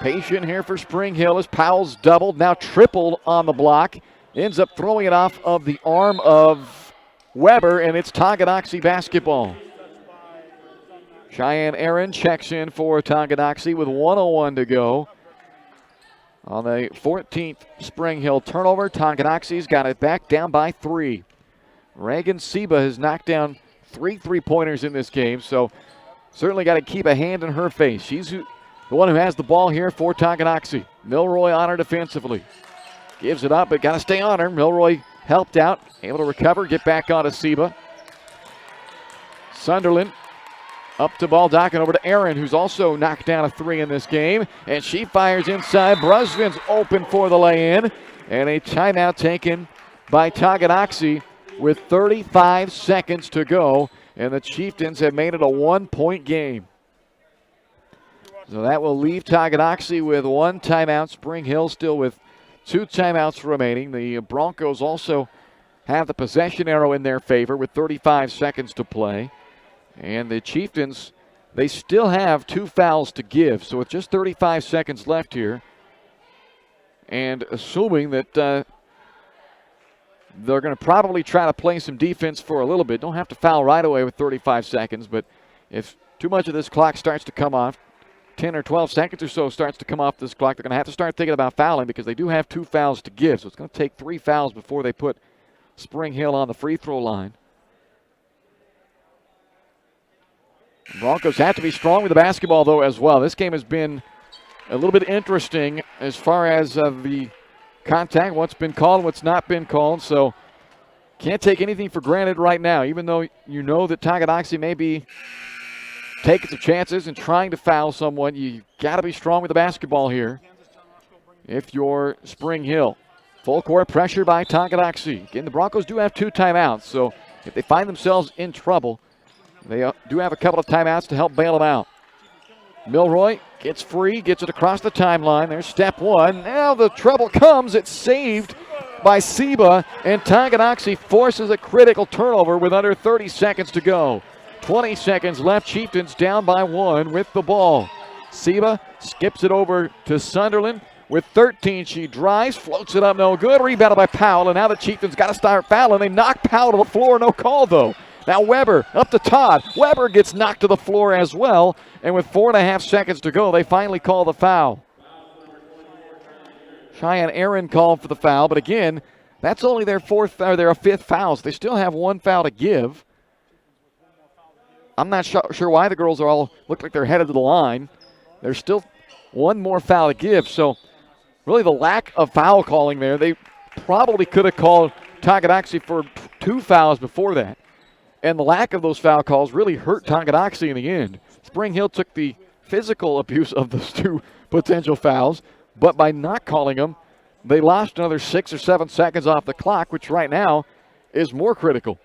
S3: Patient here for Spring Hill as Powell's doubled, now tripled on the block. Ends up throwing it off of the arm of Weber, and it's Tonganoxie basketball. Cheyenne Aaron checks in for Tonganoxie with 1:01 to go. On the 14th Spring Hill turnover, Tonganoxie's got it back down by 3. Reagan Seba has knocked down 3 3-pointers in this game, so certainly got to keep a hand in her face. She's the one who has the ball here for Tonganoxie. Milroy on her defensively. Gives it up, but got to stay on her. Milroy helped out, able to recover, get back onto Seba. Sunderland up to Baldock and over to Aaron, who's also knocked down a 3 in this game. And she fires inside. Brusvin's open for the lay-in. And a timeout taken by Tonganoxie with 35 seconds to go. And the Chieftains have made it a 1-point game. So that will leave Tonganoxie with 1 timeout. Spring Hill still with 2 timeouts remaining. The Broncos also have the possession arrow in their favor with 35 seconds to play. And the Chieftains, they still have 2 fouls to give. So with just 35 seconds left here, and assuming that they're going to probably try to play some defense for a little bit. Don't have to foul right away with 35 seconds, but if too much of this clock starts to come off, 10 or 12 seconds or so starts to come off this clock, they're going to have to start thinking about fouling because they do have 2 fouls to give. So it's going to take 3 fouls before they put Spring Hill on the free throw line. The Broncos have to be strong with the basketball, though, as well. This game has been a little bit interesting as far as the contact, what's been called, what's not been called. So can't take anything for granted right now, even though you know that Tonganoxie may be taking some chances and trying to foul someone. You got to be strong with the basketball here if you're Spring Hill. Full court pressure by Tonganoxie. Again, the Broncos do have 2 timeouts, so if they find themselves in trouble, they do have a couple of timeouts to help bail them out. Milroy gets free, gets it across the timeline. There's step 1. Now the trouble comes. It's saved by Seba, and Tonganoxie forces a critical turnover with under 30 seconds to go. 20 seconds left. Chieftains down by 1 with the ball. Seba skips it over to Sunderland. With 13, she drives, floats it up, no good. Rebounded by Powell, and now the Chieftains got to start fouling. They knock Powell to the floor, no call though. Now Weber up to Todd. Weber gets knocked to the floor as well. And with 4.5 seconds to go, they finally call the foul. Cheyenne Aaron called for the foul, but again, that's only their 5th fouls. They still have 1 foul to give. I'm not sure why the girls are all look like they're headed to the line. There's still 1 more foul to give. So really the lack of foul calling there, they probably could have called Tonganoxie for 2 fouls before that. And the lack of those foul calls really hurt Tonganoxie in the end. Spring Hill took the physical abuse of those 2 potential fouls, but by not calling them, they lost another 6 or 7 seconds off the clock, which right now is more critical.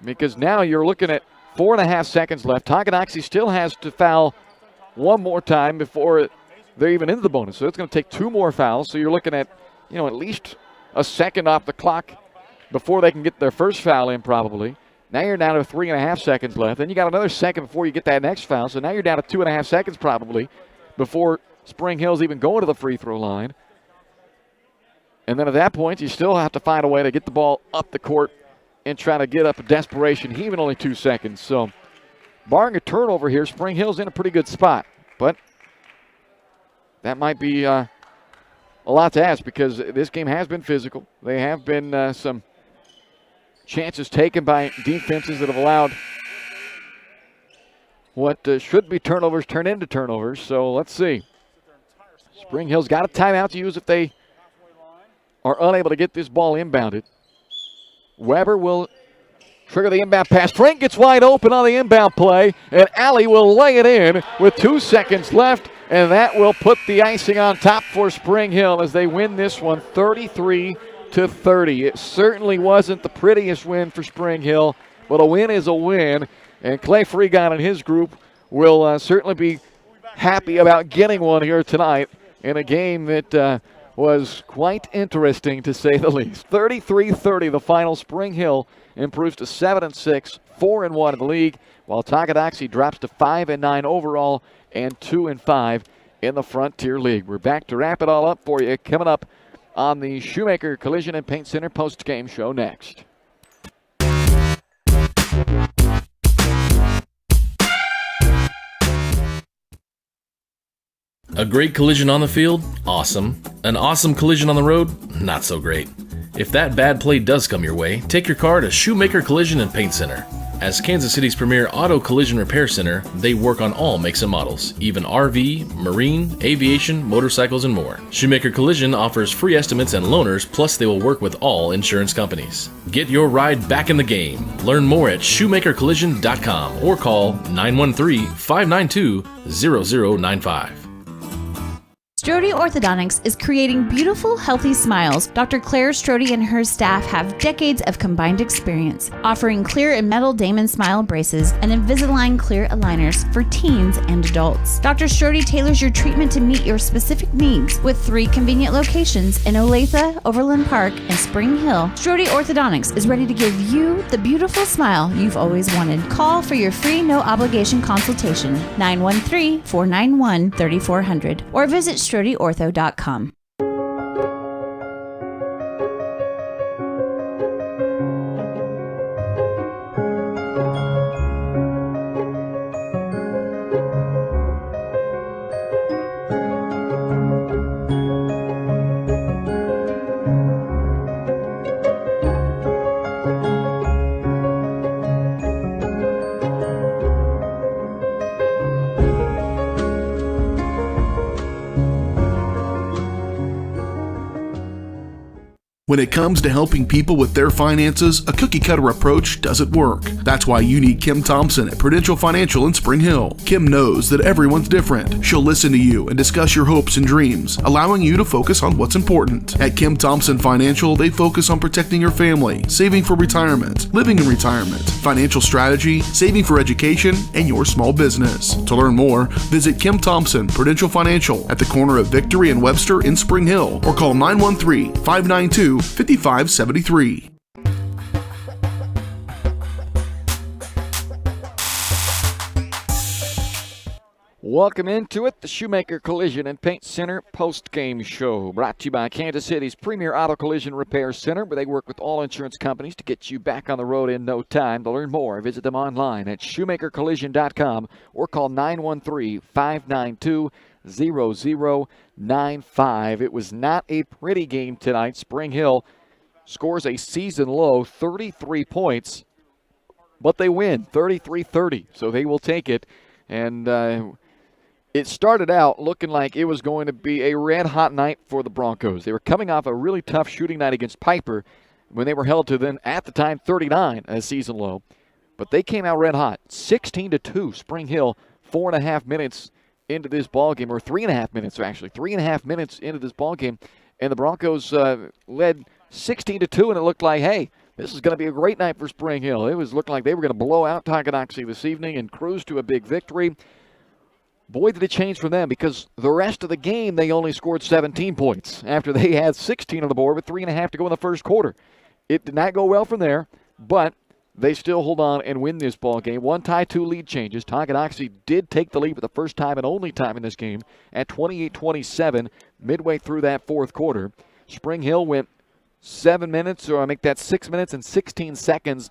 S3: Because now you're looking at 4.5 seconds left. Tonganoxie still has to foul 1 more time before they're even into the bonus. So it's going to take 2 more fouls. So you're looking at, at least a second off the clock before they can get their first foul in probably. Now you're down to 3.5 seconds left. Then you got another second before you get that next foul. So now you're down to 2.5 seconds probably before Spring Hill's even going to the free throw line. And then at that point, you still have to find a way to get the ball up the court and try to get up a desperation, even only 2 seconds. So barring a turnover here, Spring Hill's in a pretty good spot. But that might be a lot to ask because this game has been physical. They have been some chances taken by defenses that have allowed what should be turnovers turn into turnovers. So let's see. Spring Hill's got a timeout to use if they are unable to get this ball inbounded. Weber will trigger the inbound pass. Frank gets wide open on the inbound play, and Alley will lay it in with 2 seconds left, and that will put the icing on top for Spring Hill as they win this one 33-30. It certainly wasn't the prettiest win for Spring Hill, but a win is a win, and Clay Freegon and his group will certainly be happy about getting one here tonight in a game that was quite interesting, to say the least. 33-30, the final. Spring Hill improves to 7-6, 4-1 in the league, while Tonganoxie drops to 5-9 overall and 2-5 in the Frontier League. We're back to wrap it all up for you coming up on the Shoemaker Collision and Paint Center post-game show next.
S7: A great collision on the field? Awesome. An awesome collision on the road? Not so great. If that bad play does come your way, take your car to Shoemaker Collision and Paint Center. As Kansas City's premier auto collision repair center, they work on all makes and models, even RV, marine, aviation, motorcycles, and more. Shoemaker Collision offers free estimates and loaners, plus they will work with all insurance companies. Get your ride back in the game. Learn more at shoemakercollision.com or call 913-592-0095.
S4: Strode Orthodontics is creating beautiful, healthy smiles. Dr. Claire Strode and her staff have decades of combined experience, offering clear and metal Damon smile braces and Invisalign clear aligners for teens and adults. Dr. Strode tailors your treatment to meet your specific needs with 3 convenient locations in Olathe, Overland Park, and Spring Hill. Strode Orthodontics is ready to give you the beautiful smile you've always wanted. Call for your free no-obligation consultation, 913-491-3400, or visit StrodeOrtho.com.
S1: When it comes to helping people with their finances, a cookie-cutter approach doesn't work. That's why you need Kim Thompson at Prudential Financial in Spring Hill. Kim knows that everyone's different. She'll listen to you and discuss your hopes and dreams, allowing you to focus on what's important. At Kim Thompson Financial, they focus on protecting your family, saving for retirement, living in retirement, financial strategy, saving for education, and your small business. To learn more, visit Kim Thompson Prudential Financial at the corner of Victory and Webster in Spring Hill, or call 913-592-5573.
S3: Welcome into it, the Shoemaker Collision and Paint Center post-game show, brought to you by Kansas City's premier auto collision repair center, where they work with all insurance companies to get you back on the road in no time. To learn more, visit them online at shoemakercollision.com or call 913-592-0095. It was not a pretty game tonight. Spring Hill scores a season-low 33 points, but they win 33-30, so they will take it. And it started out looking like it was going to be a red-hot night for the Broncos. They were coming off a really tough shooting night against Piper when they were held to then, at the time, 39 as season low. But they came out red-hot, 16-2. Spring Hill, 4.5 minutes into this ballgame, or 3.5 minutes, actually. 3.5 minutes into this ballgame, and the Broncos led 16-2, and it looked like, hey, this is going to be a great night for Spring Hill. It looked like they were going to blow out Tonganoxie this evening and cruise to a big victory. Boy, did it change for them, because the rest of the game they only scored 17 points after they had 16 on the board with 3.5 to go in the first quarter. It did not go well from there, but they still hold on and win this ball game. 1 tie, 2 lead changes. Tonganoxie did take the lead for the first time and only time in this game at 28-27 midway through that fourth quarter. Spring Hill went 7 minutes, or I make that 6 minutes and 16 seconds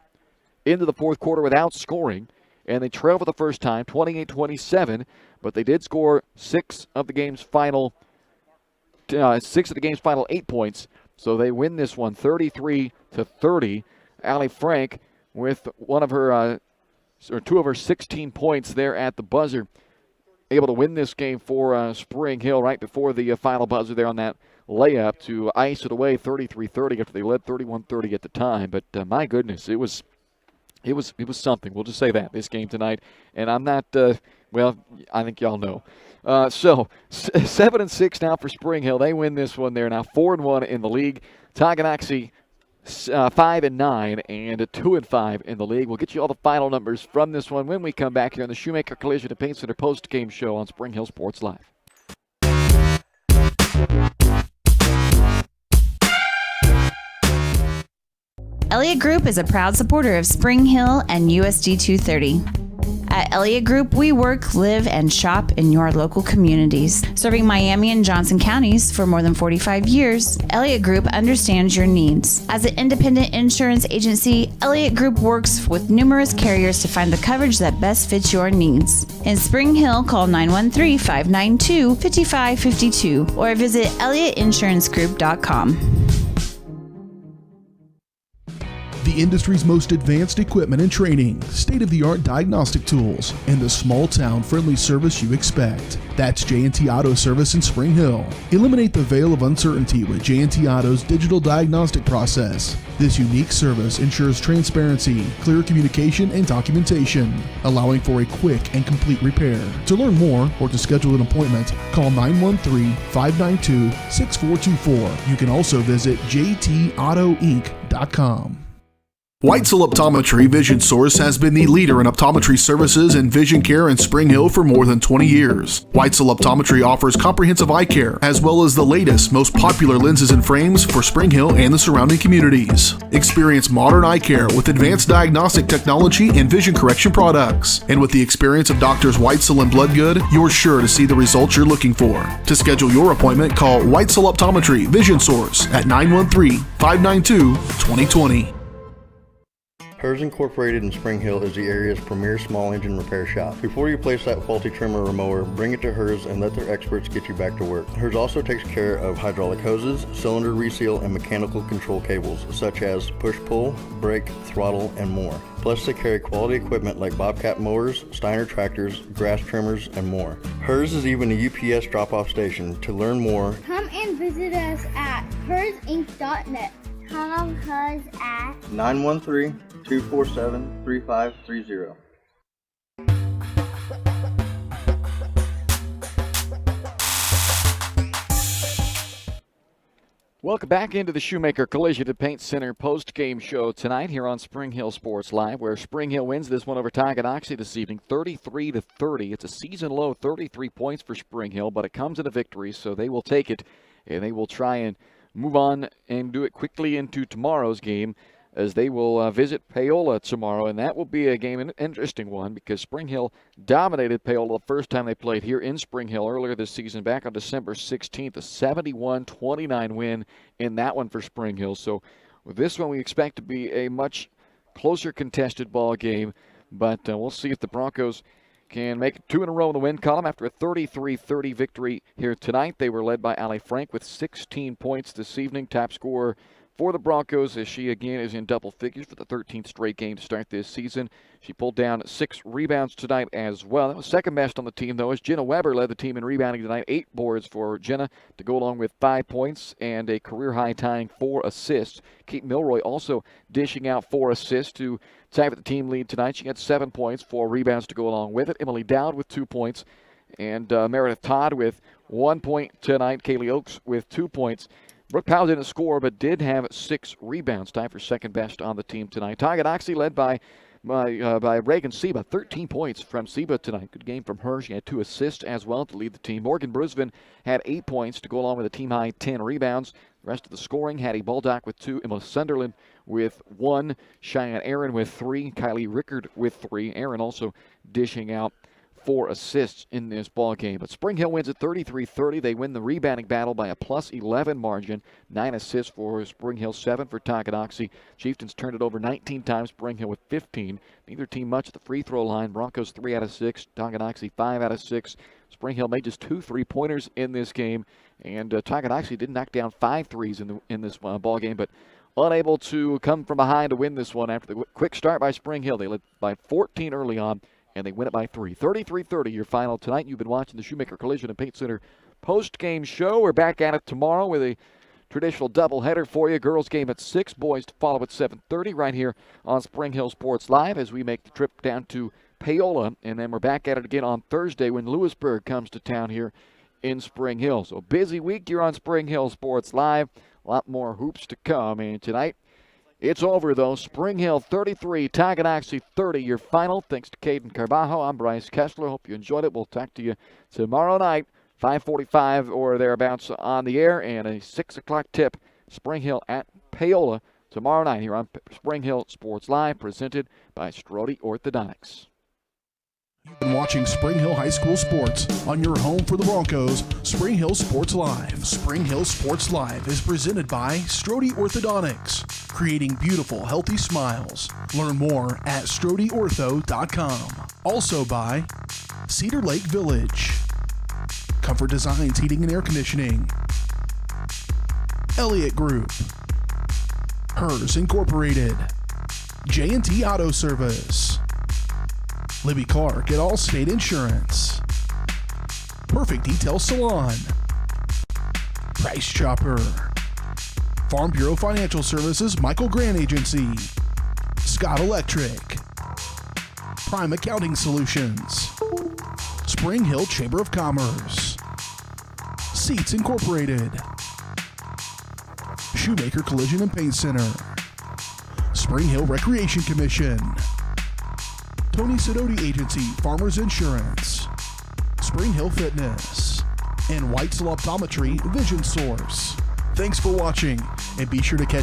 S3: into the fourth quarter without scoring, and they trailed for the first time, 28-27, but they did score 6 of the game's final 8 points, so they win this one 33-30. Allie Frank with 2 of her 16 points there at the buzzer, able to win this game for Spring Hill right before the final buzzer there on that layup to ice it away 33-30 after they led 31-30 at the time. But my goodness, it was something. We'll just say that, this game tonight. And I'm not, I think y'all know. So 7-6 now for Spring Hill. They win this one there now, 4-1 in the league. Tonganoxie 5-9 and 2-5 in the league. We'll get you all the final numbers from this one when we come back here on the Shoemaker Collision and Paint Center post-game show on Spring Hill Sports Live. Elliott Group is a proud supporter of Spring Hill and USD 230.
S4: At Elliott Group, we work, live, and shop in your local communities. Serving Miami and Johnson counties for more than 45 years, Elliott Group understands your needs. As an independent insurance agency, Elliott Group works with numerous carriers to find the coverage that best fits your needs. In Spring Hill, call 913-592-5552 or visit ElliottInsuranceGroup.com.
S1: The industry's most advanced equipment and training, state-of-the-art diagnostic tools, and the small-town friendly service you expect. That's J&T Auto Service in Spring Hill. Eliminate the veil of uncertainty with J&T Auto's digital diagnostic process. This unique service ensures transparency, clear communication, and documentation, allowing for a quick and complete repair. To learn more or to schedule an appointment, call 913-592-6424. You can also visit jtautoinc.com. Weitzel Optometry Vision Source has been the leader in optometry services and vision care in Spring Hill for more than 20 years. Weitzel Optometry offers comprehensive eye care, as well as the latest, most popular lenses and frames for Spring Hill and the surrounding communities. Experience modern eye care with advanced diagnostic technology and vision correction products. And with the experience of Doctors Weitzel and Bloodgood, you're sure to see the results you're looking for. To schedule your appointment, call Weitzel Optometry Vision Source at 913-592-2020.
S2: Hers Incorporated in Spring Hill is the area's premier small engine repair shop. Before you place that faulty trimmer or mower, bring it to Hers and let their experts get you back to work. Hers also takes care of hydraulic hoses, cylinder reseal, and mechanical control cables, such as push-pull, brake, throttle, and more. Plus, they carry quality equipment like Bobcat mowers, Steiner tractors, grass trimmers, and more. Hers is even a UPS drop-off station. To learn more,
S6: come and visit us at hersinc.net. Call us at
S2: 913-247-3530.
S3: Welcome back into the Shoemaker Collision and Paint Center post-game show tonight here on Spring Hill Sports Live, where Spring Hill wins this one over Tonganoxie this evening, 33-30. It's a season-low 33 points for Spring Hill, but it comes in a victory, so they will take it, and they will try and move on and do it quickly into tomorrow's game, as they will visit Paola tomorrow, and that will be a game, an interesting one, because Spring Hill dominated Paola the first time they played here in Spring Hill earlier this season, back on December 16th, a 71-29 win in that one for Spring Hill. So with this one, we expect to be a much closer contested ball game, but we'll see if the Broncos can make it two in a row in the win column after a 33-30 victory here tonight. They were led by Allie Frank with 16 points this evening, top scorer for the Broncos, as she again is in double figures for the 13th straight game to start this season. She pulled down 6 rebounds tonight as well. That was second best on the team, though, as Jenna Weber led the team in rebounding tonight. 8 boards for Jenna to go along with 5 points and a career-high tying 4 assists. Kate Milroy also dishing out 4 assists to tie for the team lead tonight. She had 7 points, 4 rebounds to go along with it. Emily Dowd with 2 points, and Meredith Todd with 1 point tonight. Kaylee Oakes with 2 points. Brooke Powell didn't score, but did have 6 rebounds, tied for second best on the team tonight. Tonganoxie led by Reagan Seba, 13 points from Seba tonight. Good game from her. She had 2 assists as well to lead the team. Morgan Brisbane had 8 points to go along with a team-high 10 rebounds. The rest of the scoring, Hattie Baldock with 2, Emma Sunderland with 1, Cheyenne Aaron with 3, Kylie Rickard with 3. Aaron also dishing out 4 assists in this ball game. But Spring Hill wins at 33-30. They win the rebounding battle by a plus 11 margin. 9 assists for Spring Hill, 7 for Tonganoxie. Chieftains turned it over 19 times, Spring Hill with 15. Neither team much at the free throw line. Broncos 3 out of 6, Tonganoxie 5 out of 6. Spring Hill made just 2 3-pointers in this game, and Tonganoxie did knock down 5 threes in this ball game, but unable to come from behind to win this one after the quick start by Spring Hill. They led by 14 early on, and they win it by 3. 33-30 your final tonight. You've been watching the Shoemaker Collision and Paint Center post-game show. We're back at it tomorrow with a traditional doubleheader for you. Girls game at 6, boys to follow at 7:30 right here on Spring Hill Sports Live as we make the trip down to Paola. And then we're back at it again on Thursday when Lewisburg comes to town here in Spring Hill. So busy week here on Spring Hill Sports Live. A lot more hoops to come. And tonight, it's over, though. Spring Hill 33, Tonganoxie 30, your final. Thanks to Caden Carbajo. I'm Bryce Kessler. Hope you enjoyed it. We'll talk to you tomorrow night, 5:45 or thereabouts on the air, and a 6 o'clock tip, Spring Hill at Paola tomorrow night here on Spring Hill Sports Live, presented by Strode Orthodontics.
S1: You've been watching Spring Hill High School Sports on your home for the Broncos, Spring Hill Sports Live. Spring Hill Sports Live is presented by Strode Orthodontics, creating beautiful, healthy smiles. Learn more at StrodeOrtho.com. Also by Cedar Lake Village, Comfort Designs Heating and Air Conditioning, Elliott Group, Hers Incorporated, J&T Auto Service, Libby Clark at Allstate Insurance, Perfect Detail Salon, Price Chopper, Farm Bureau Financial Services Michael Grant Agency, Scott Electric, Prime Accounting Solutions, Spring Hill Chamber of Commerce, Seats Incorporated, Shoemaker Collision and Paint Center, Spring Hill Recreation Commission, Tony Sidoti Agency Farmers Insurance, Spring Hill Fitness, and Whitesell Optometry Vision Source. Thanks for watching, and be sure to catch